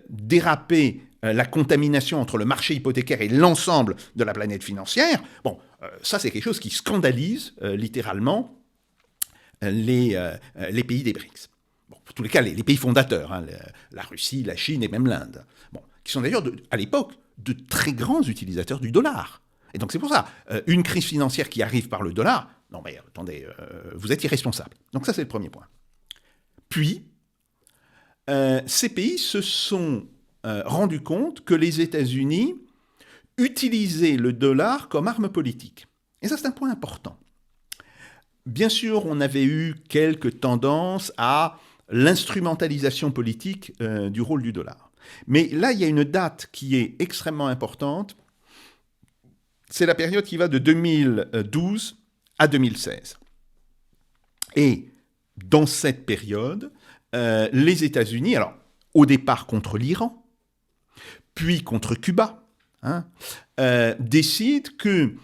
déraper la contamination entre le marché hypothécaire et l'ensemble de la planète financière, bon, ça c'est quelque chose qui scandalise littéralement les pays des BRICS. Bon, en tous les cas, les pays fondateurs, hein, la Russie, la Chine et même l'Inde, bon, qui sont d'ailleurs, à l'époque, de très grands utilisateurs du dollar. Et donc c'est pour ça, une crise financière qui arrive par le dollar, non mais attendez, vous êtes irresponsable. Donc ça c'est le premier point. Puis, ces pays se sont rendus compte que les États-Unis utilisaient le dollar comme arme politique. Et ça c'est un point important. Bien sûr, on avait eu quelques tendances à l'instrumentalisation politique du rôle du dollar. Mais là, il y a une date qui est extrêmement importante. C'est la période qui va de 2012 à 2016. Et dans cette période, les États-Unis, alors au départ contre l'Iran, puis contre Cuba, hein, décident que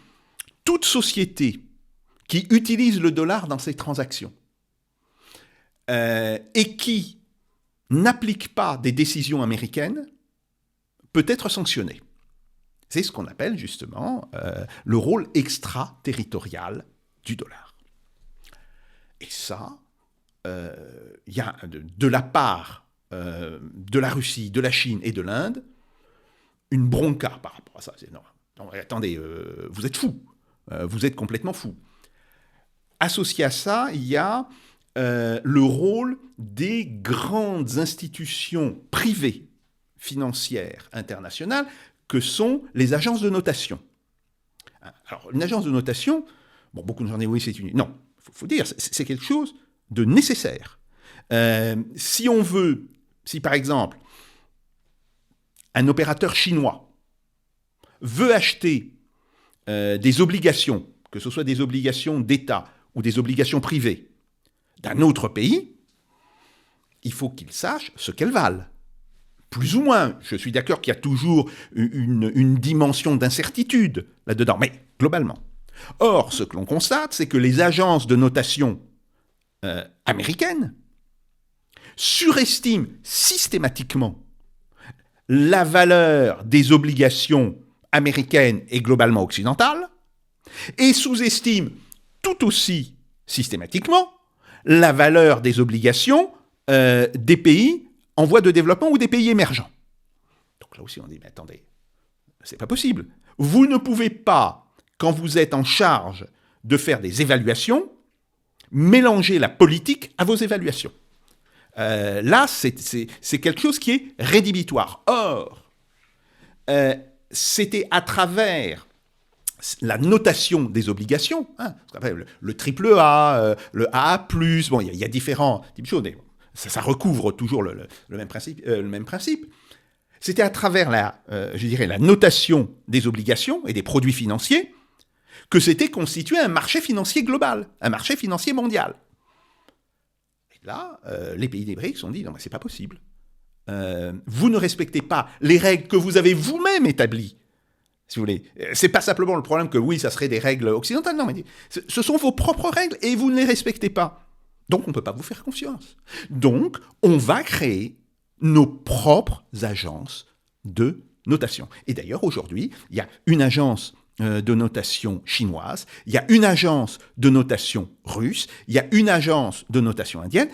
toute société qui utilise le dollar dans ses transactions et qui n'applique pas des décisions américaines peut être sanctionnée. C'est ce qu'on appelle justement le rôle extraterritorial du dollar. Et ça, il y a de la part de la Russie, de la Chine et de l'Inde une bronca par rapport à ça. C'est, non, attendez, vous êtes fous, vous êtes complètement fous. Associé à ça, il y a le rôle des grandes institutions privées financières internationales que sont les agences de notation. Alors, une agence de notation, bon, beaucoup de gens disent oui, c'est une... Non, il faut dire, c'est quelque chose de nécessaire. Si on veut, si par exemple, un opérateur chinois veut acheter des obligations, que ce soit des obligations d'État ou des obligations privées d'un autre pays, il faut qu'il sache ce qu'elles valent. Plus ou moins, je suis d'accord qu'il y a toujours une dimension d'incertitude là-dedans, mais globalement. Or, ce que l'on constate, c'est que les agences de notation américaines surestiment systématiquement la valeur des obligations américaines et globalement occidentales, et sous-estiment tout aussi systématiquement la valeur des obligations des pays en voie de développement ou des pays émergents. Donc là aussi on dit, mais attendez, c'est pas possible. Vous ne pouvez pas, quand vous êtes en charge de faire des évaluations, mélanger la politique à vos évaluations. Là, c'est quelque chose qui est rédhibitoire. Or, c'était à travers la notation des obligations, hein, ce qu'on appelle le triple A, le AA+, bon, il y a différents types de choses, mais ça recouvre toujours le même principe. C'était à travers la notation des obligations et des produits financiers que s'était constitué un marché financier global, un marché financier mondial. Et là, les pays des BRICS ont dit, non, mais c'est pas possible. Vous ne respectez pas les règles que vous avez vous-même établies. Si vous voulez, c'est pas simplement le problème que oui, ça serait des règles occidentales, non, mais ce sont vos propres règles et vous ne les respectez pas. Donc on ne peut pas vous faire confiance. Donc on va créer nos propres agences de notation. Et d'ailleurs aujourd'hui, il y a une agence de notation chinoise, il y a une agence de notation russe, il y a une agence de notation indienne.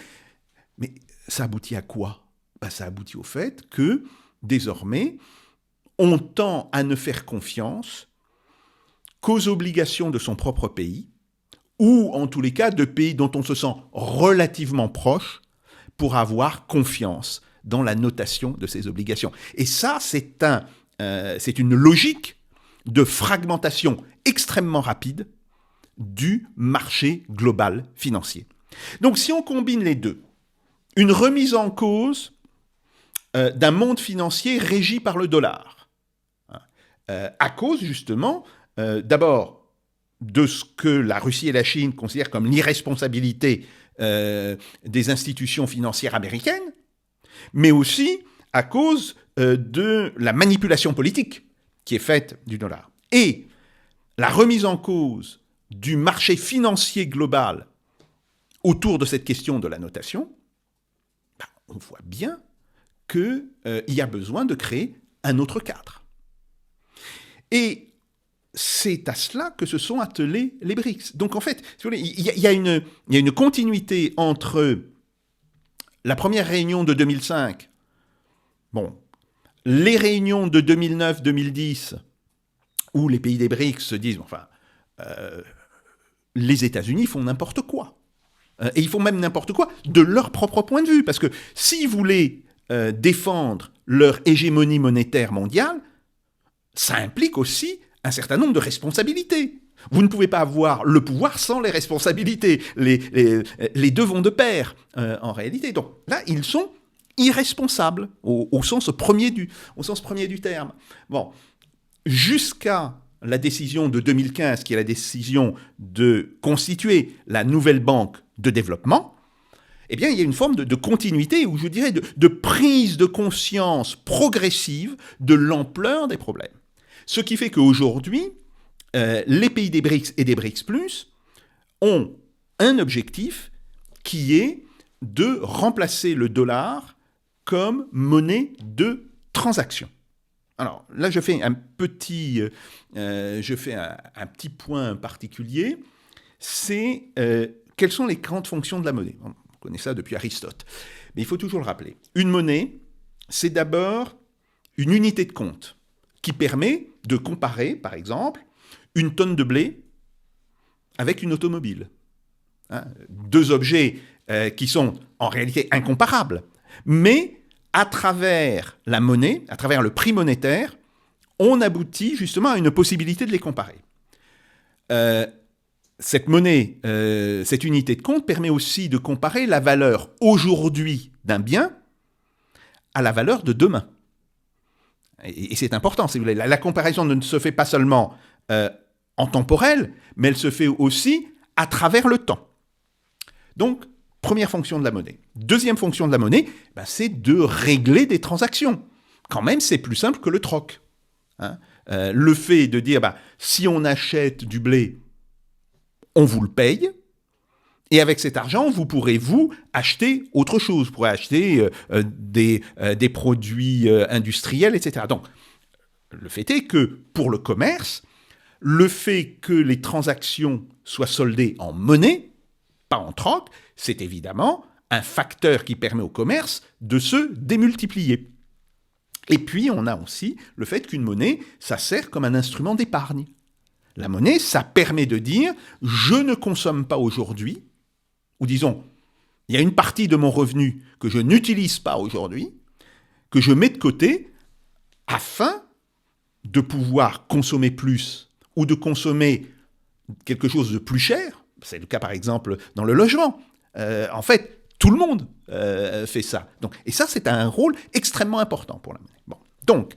Mais ça aboutit à quoi ? Ça aboutit au fait que désormais, on tend à ne faire confiance qu'aux obligations de son propre pays, ou en tous les cas de pays dont on se sent relativement proche pour avoir confiance dans la notation de ces obligations. Et ça, c'est une logique de fragmentation extrêmement rapide du marché global financier. Donc si on combine les deux, une remise en cause d'un monde financier régi par le dollar, à cause justement, d'abord, de ce que la Russie et la Chine considèrent comme l'irresponsabilité des institutions financières américaines, mais aussi à cause de la manipulation politique qui est faite du dollar. Et la remise en cause du marché financier global autour de cette question de la notation, on voit bien qu'il y a besoin de créer un autre cadre. Et c'est à cela que se sont attelés les BRICS. Donc en fait, si vous voulez, il y a une continuité entre la première réunion de 2005, les réunions de 2009-2010, où les pays des BRICS se disent, les États-Unis font n'importe quoi. Et ils font même n'importe quoi de leur propre point de vue. Parce que s'ils voulaient défendre leur hégémonie monétaire mondiale, ça implique aussi un certain nombre de responsabilités. Vous ne pouvez pas avoir le pouvoir sans les responsabilités. Les deux vont de pair, en réalité. Donc là, ils sont irresponsables, au sens premier du terme. Bon, jusqu'à la décision de 2015, qui est la décision de constituer la nouvelle banque de développement, eh bien, il y a une forme de continuité, ou je dirais de prise de conscience progressive de l'ampleur des problèmes. Ce qui fait qu'aujourd'hui, les pays des BRICS et des BRICS+, ont un objectif qui est de remplacer le dollar comme monnaie de transaction. Alors là, je fais un petit point particulier, c'est quelles sont les grandes fonctions de la monnaie. On connaît ça depuis Aristote, mais il faut toujours le rappeler. Une monnaie, c'est d'abord une unité de compte qui permet de comparer, par exemple, une tonne de blé avec une automobile. Deux objets qui sont en réalité incomparables, mais à travers la monnaie, à travers le prix monétaire, on aboutit justement à une possibilité de les comparer. Cette monnaie, cette unité de compte permet aussi de comparer la valeur aujourd'hui d'un bien à la valeur de demain. Et c'est important, si vous voulez. La comparaison ne se fait pas seulement en temporel, mais elle se fait aussi à travers le temps. Donc, première fonction de la monnaie. Deuxième fonction de la monnaie, c'est de régler des transactions. Quand même, c'est plus simple que le troc. Le fait de dire, si on achète du blé, on vous le paye, et avec cet argent, vous pourrez, acheter autre chose. Vous pourrez acheter des produits industriels, etc. Donc, le fait est que, pour le commerce, le fait que les transactions soient soldées en monnaie, pas en troc, c'est évidemment un facteur qui permet au commerce de se démultiplier. Et puis, on a aussi le fait qu'une monnaie, ça sert comme un instrument d'épargne. La monnaie, ça permet de dire « je ne consomme pas aujourd'hui », ou disons « il y a une partie de mon revenu que je n'utilise pas aujourd'hui, que je mets de côté afin de pouvoir consommer plus ou de consommer quelque chose de plus cher ». C'est le cas, par exemple, dans le logement. En fait, tout le monde fait ça. Donc, et ça, c'est un rôle extrêmement important pour la monnaie. Bon. Donc,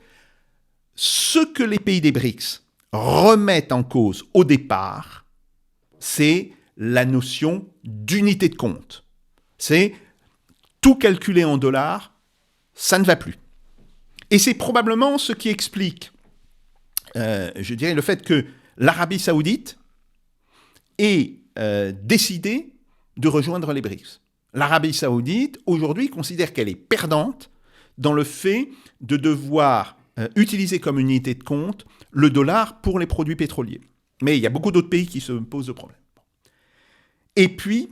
ce que les pays des BRICS remettent en cause au départ, c'est la notion d'unité de compte. C'est tout calculé en dollars, ça ne va plus. Et c'est probablement ce qui explique, je dirais, le fait que l'Arabie saoudite ait décidé de rejoindre les BRICS. L'Arabie saoudite, aujourd'hui, considère qu'elle est perdante dans le fait de devoir utiliser comme unité de compte le dollar pour les produits pétroliers. Mais il y a beaucoup d'autres pays qui se posent le problème. Et puis,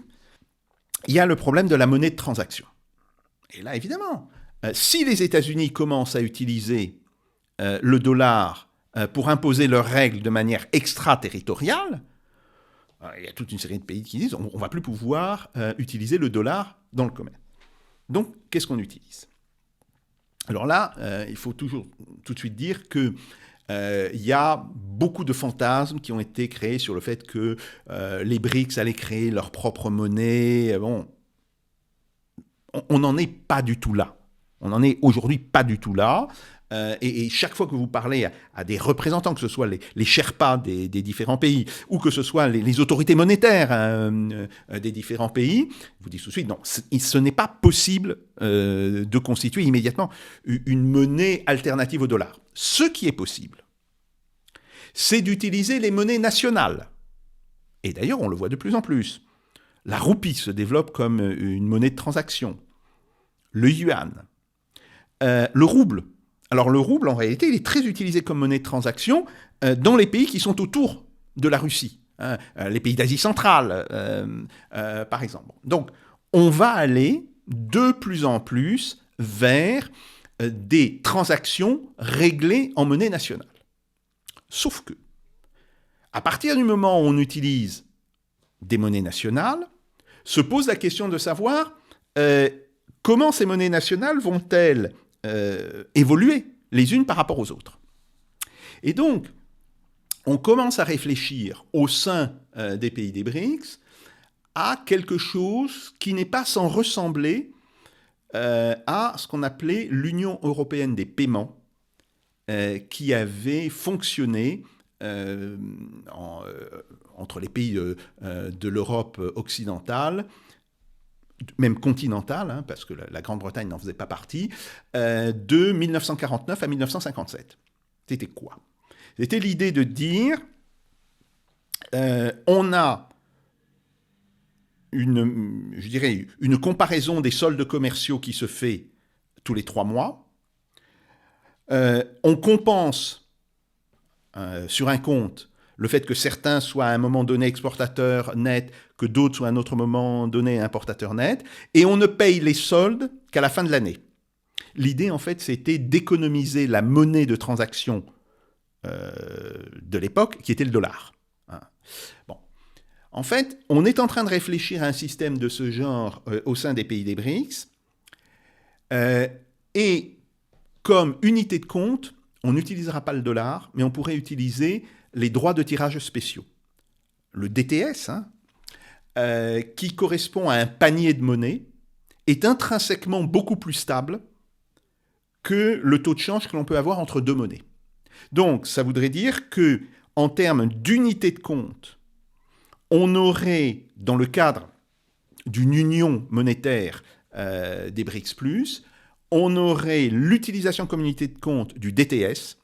il y a le problème de la monnaie de transaction. Et là, évidemment, si les États-Unis commencent à utiliser le dollar pour imposer leurs règles de manière extraterritoriale, il y a toute une série de pays qui disent on ne va plus pouvoir utiliser le dollar dans le commerce. Donc, qu'est-ce qu'on utilise ? Alors là, il faut toujours tout de suite dire que il y a beaucoup de fantasmes qui ont été créés sur le fait que les BRICS allaient créer leur propre monnaie. Bon, on n'en est pas du tout là. On n'en est aujourd'hui pas du tout là. Et chaque fois que vous parlez à des représentants, que ce soit les Sherpas des différents pays, ou que ce soit les autorités monétaires des différents pays, vous dites tout de suite, non, ce n'est pas possible de constituer immédiatement une monnaie alternative au dollar. Ce qui est possible, c'est d'utiliser les monnaies nationales Et d'ailleurs, on le voit de plus en plus. La roupie se développe comme une monnaie de transaction. Le yuan. Le rouble. Alors le rouble, en réalité, il est très utilisé comme monnaie de transaction dans les pays qui sont autour de la Russie. Les pays d'Asie centrale, par exemple. Donc, on va aller de plus en plus vers des transactions réglées en monnaie nationale. Sauf que, à partir du moment où on utilise des monnaies nationales, se pose la question de savoir comment ces monnaies nationales vont-elles évoluer les unes par rapport aux autres. Et donc, on commence à réfléchir au sein des pays des BRICS à quelque chose qui n'est pas sans ressembler à ce qu'on appelait l'Union européenne des paiements, qui avait fonctionné entre les pays de l'Europe occidentale, même continentale, parce que la Grande-Bretagne n'en faisait pas partie, de 1949 à 1957. C'était quoi ? C'était l'idée de dire, on a une comparaison des soldes commerciaux qui se fait tous les 3 mois. On compense sur un compte le fait que certains soient à un moment donné exportateurs nets, que d'autres soient à un autre moment donné importateurs nets, et on ne paye les soldes qu'à la fin de l'année. L'idée, en fait, c'était d'économiser la monnaie de transaction de l'époque, qui était le dollar. Bon. En fait, on est en train de réfléchir à un système de ce genre au sein des pays des BRICS, et comme unité de compte, on n'utilisera pas le dollar, mais on pourrait utiliser les droits de tirage spéciaux. Le DTS, qui correspond à un panier de monnaie, est intrinsèquement beaucoup plus stable que le taux de change que l'on peut avoir entre 2 monnaies. Donc, ça voudrait dire que, en termes d'unité de compte, on aurait, dans le cadre d'une union monétaire des BRICS+, on aurait l'utilisation comme unité de compte du DTS,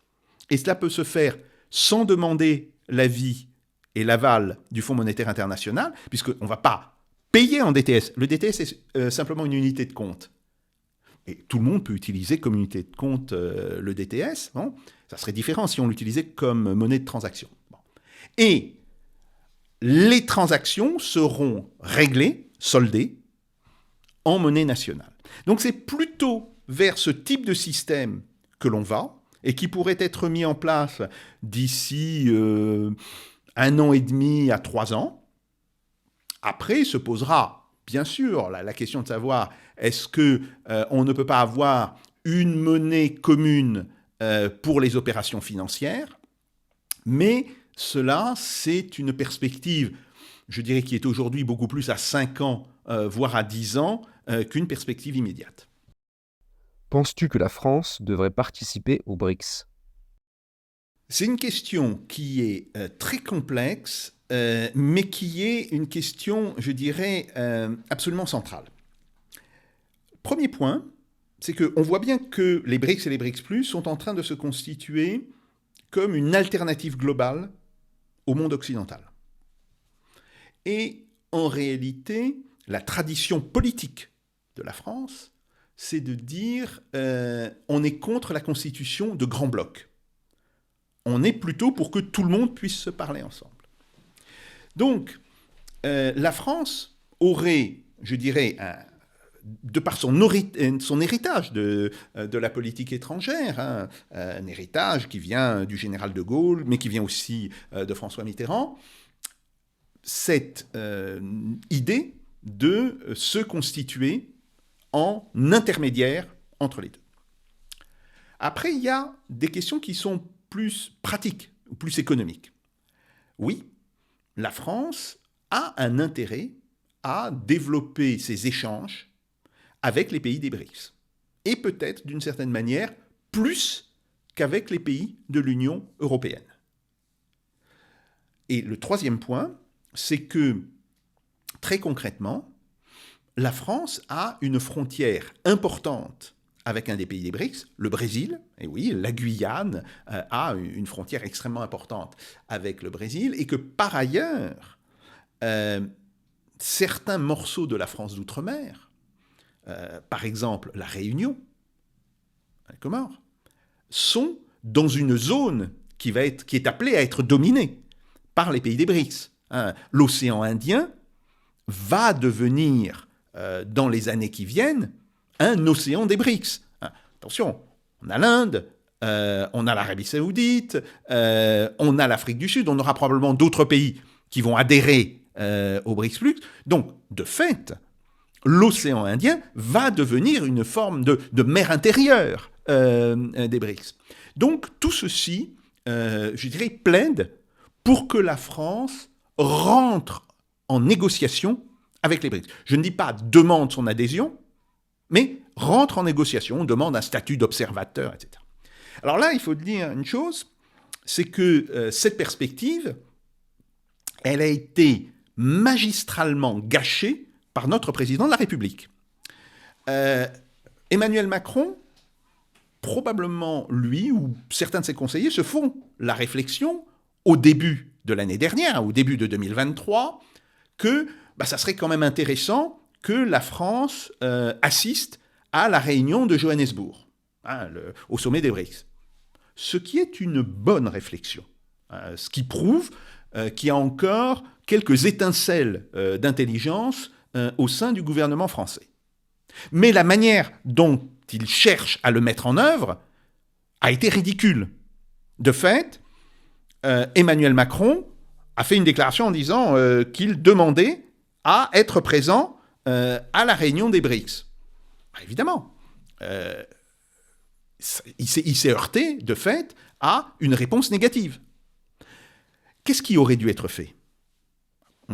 et cela peut se faire sans demander l'avis et l'aval du Fonds monétaire international, puisqu'on ne va pas payer en DTS. Le DTS est simplement une unité de compte. Et tout le monde peut utiliser comme unité de compte le DTS. Bon, ça serait différent si on l'utilisait comme monnaie de transaction. Bon. Et les transactions seront réglées, soldées, en monnaie nationale. Donc c'est plutôt vers ce type de système que l'on va, et qui pourrait être mis en place d'ici 1 an et demi à 3 ans. Après se posera, bien sûr, la question de savoir est-ce qu'on ne peut pas avoir une monnaie commune pour les opérations financières, mais cela, c'est une perspective, je dirais, qui est aujourd'hui beaucoup plus à 5 ans, voire à 10 ans, qu'une perspective immédiate. Penses-tu que la France devrait participer aux BRICS ? C'est une question qui est très complexe, mais qui est une question, je dirais, absolument centrale. Premier point, c'est qu'on voit bien que les BRICS et les BRICS+, sont en train de se constituer comme une alternative globale au monde occidental. Et en réalité, la tradition politique de la France, c'est de dire on est contre la constitution de grands blocs. On est plutôt pour que tout le monde puisse se parler ensemble. Donc, la France aurait, je dirais, de par son héritage de la politique étrangère, un héritage qui vient du général de Gaulle, mais qui vient aussi de François Mitterrand, cette idée de se constituer en intermédiaire entre les deux. Après, il y a des questions qui sont plus pratiques, ou plus économiques. Oui, la France a un intérêt à développer ses échanges avec les pays des BRICS. Et peut-être, d'une certaine manière, plus qu'avec les pays de l'Union européenne. Et le troisième point, c'est que, très concrètement, la France a une frontière importante avec un des pays des BRICS, le Brésil. Et oui, la Guyane a une frontière extrêmement importante avec le Brésil, et que par ailleurs, certains morceaux de la France d'outre-mer, par exemple la Réunion, les Comores, sont dans une zone qui est appelée à être dominée par les pays des BRICS. L'océan Indien va devenir, dans les années qui viennent, un océan des BRICS. Attention, on a l'Inde, on a l'Arabie Saoudite, on a l'Afrique du Sud, on aura probablement d'autres pays qui vont adhérer au BRICS+. Donc, de fait, l'océan Indien va devenir une forme de mer intérieure des BRICS. Donc, tout ceci, je dirais, plaide pour que la France rentre en négociation avec les BRICS. Je ne dis pas demande son adhésion, mais rentre en négociation, demande un statut d'observateur, etc. Alors là, il faut dire une chose, c'est que cette perspective, elle a été magistralement gâchée par notre président de la République. Emmanuel Macron, probablement lui ou certains de ses conseillers se font la réflexion au début de l'année dernière, au début de 2023, que ça serait quand même intéressant que la France assiste à la réunion de Johannesburg, au sommet des BRICS. Ce qui est une bonne réflexion, ce qui prouve qu'il y a encore quelques étincelles d'intelligence au sein du gouvernement français. Mais la manière dont il cherche à le mettre en œuvre a été ridicule. De fait, Emmanuel Macron a fait une déclaration en disant qu'il demandait à être présent à la réunion des BRICS. Évidemment, il s'est heurté, de fait, à une réponse négative. Qu'est-ce qui aurait dû être fait ?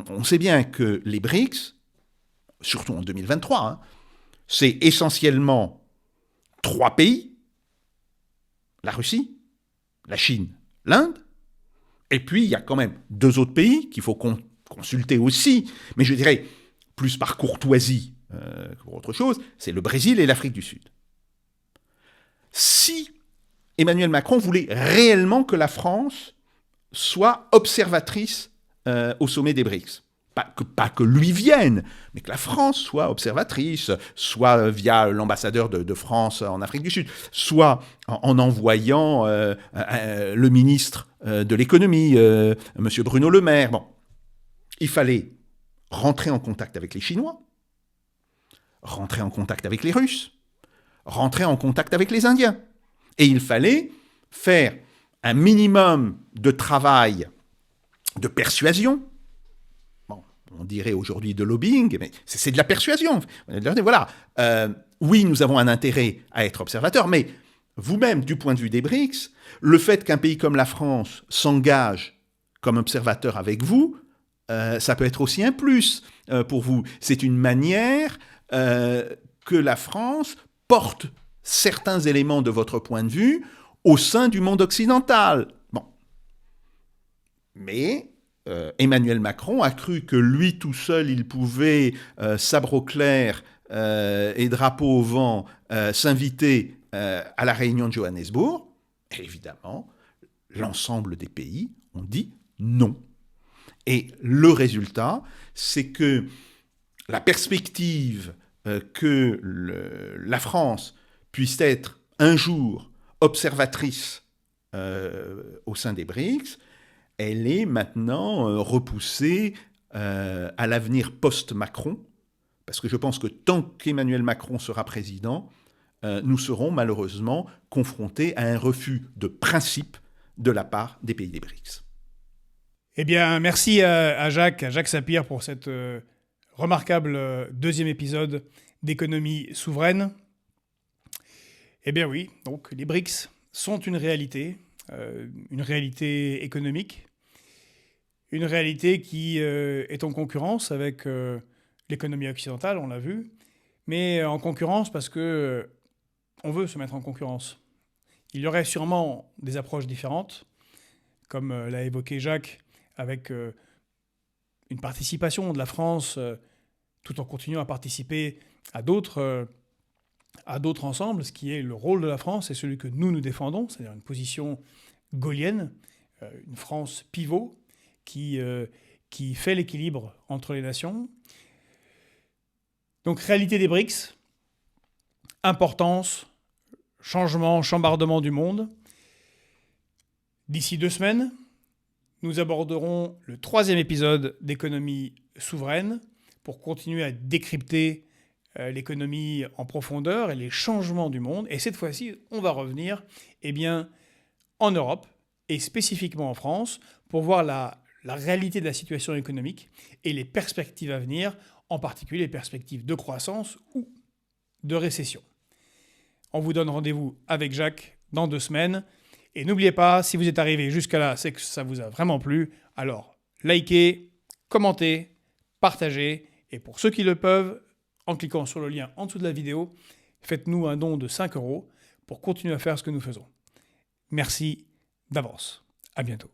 On sait bien que les BRICS, surtout en 2023, c'est essentiellement 3 pays, la Russie, la Chine, l'Inde, et puis il y a quand même 2 autres pays qu'il faut consulter aussi, mais je dirais plus par courtoisie que pour autre chose, c'est le Brésil et l'Afrique du Sud. Si Emmanuel Macron voulait réellement que la France soit observatrice au sommet des BRICS, pas que lui vienne, mais que la France soit observatrice, soit via l'ambassadeur de France en Afrique du Sud, soit en envoyant le ministre de l'économie, M. Bruno Le Maire. Bon, il fallait rentrer en contact avec les Chinois, rentrer en contact avec les Russes, rentrer en contact avec les Indiens. Et il fallait faire un minimum de travail de persuasion. Bon, on dirait aujourd'hui de lobbying, mais c'est de la persuasion. Voilà. Oui, nous avons un intérêt à être observateurs, mais vous-même, du point de vue des BRICS, le fait qu'un pays comme la France s'engage comme observateur avec vous, ça peut être aussi un plus pour vous. C'est une manière que la France porte certains éléments de votre point de vue au sein du monde occidental. Bon. Mais Emmanuel Macron a cru que lui tout seul, il pouvait, sabre au clair et drapeau au vent, s'inviter à la réunion de Johannesburg. Et évidemment, l'ensemble des pays ont dit non. Et le résultat, c'est que la perspective que la France puisse être un jour observatrice au sein des BRICS, elle est maintenant repoussée à l'avenir post-Macron, parce que je pense que tant qu'Emmanuel Macron sera président, nous serons malheureusement confrontés à un refus de principe de la part des pays des BRICS. Eh bien, merci à Jacques Sapir pour cette remarquable deuxième épisode d'économie souveraine. Eh bien oui, donc les BRICS sont une réalité économique, une réalité qui est en concurrence avec l'économie occidentale, on l'a vu, mais en concurrence parce que on veut se mettre en concurrence. Il y aurait sûrement des approches différentes, comme l'a évoqué Jacques, avec une participation de la France tout en continuant à participer à d'autres ensembles, ce qui est le rôle de la France et celui que nous défendons, c'est-à-dire une position gaullienne, une France pivot qui qui fait l'équilibre entre les nations. Donc, réalité des BRICS, importance, changement, chambardement du monde. D'ici 2 semaines, nous aborderons le 3e épisode d'économie souveraine pour continuer à décrypter l'économie en profondeur et les changements du monde. Et cette fois-ci, on va revenir en Europe et spécifiquement en France pour voir la réalité de la situation économique et les perspectives à venir, en particulier les perspectives de croissance ou de récession. On vous donne rendez-vous avec Jacques dans 2 semaines. Et n'oubliez pas, si vous êtes arrivé jusqu'à là, c'est que ça vous a vraiment plu. Alors, likez, commentez, partagez. Et pour ceux qui le peuvent, en cliquant sur le lien en dessous de la vidéo, faites-nous un don de 5 € pour continuer à faire ce que nous faisons. Merci d'avance. À bientôt.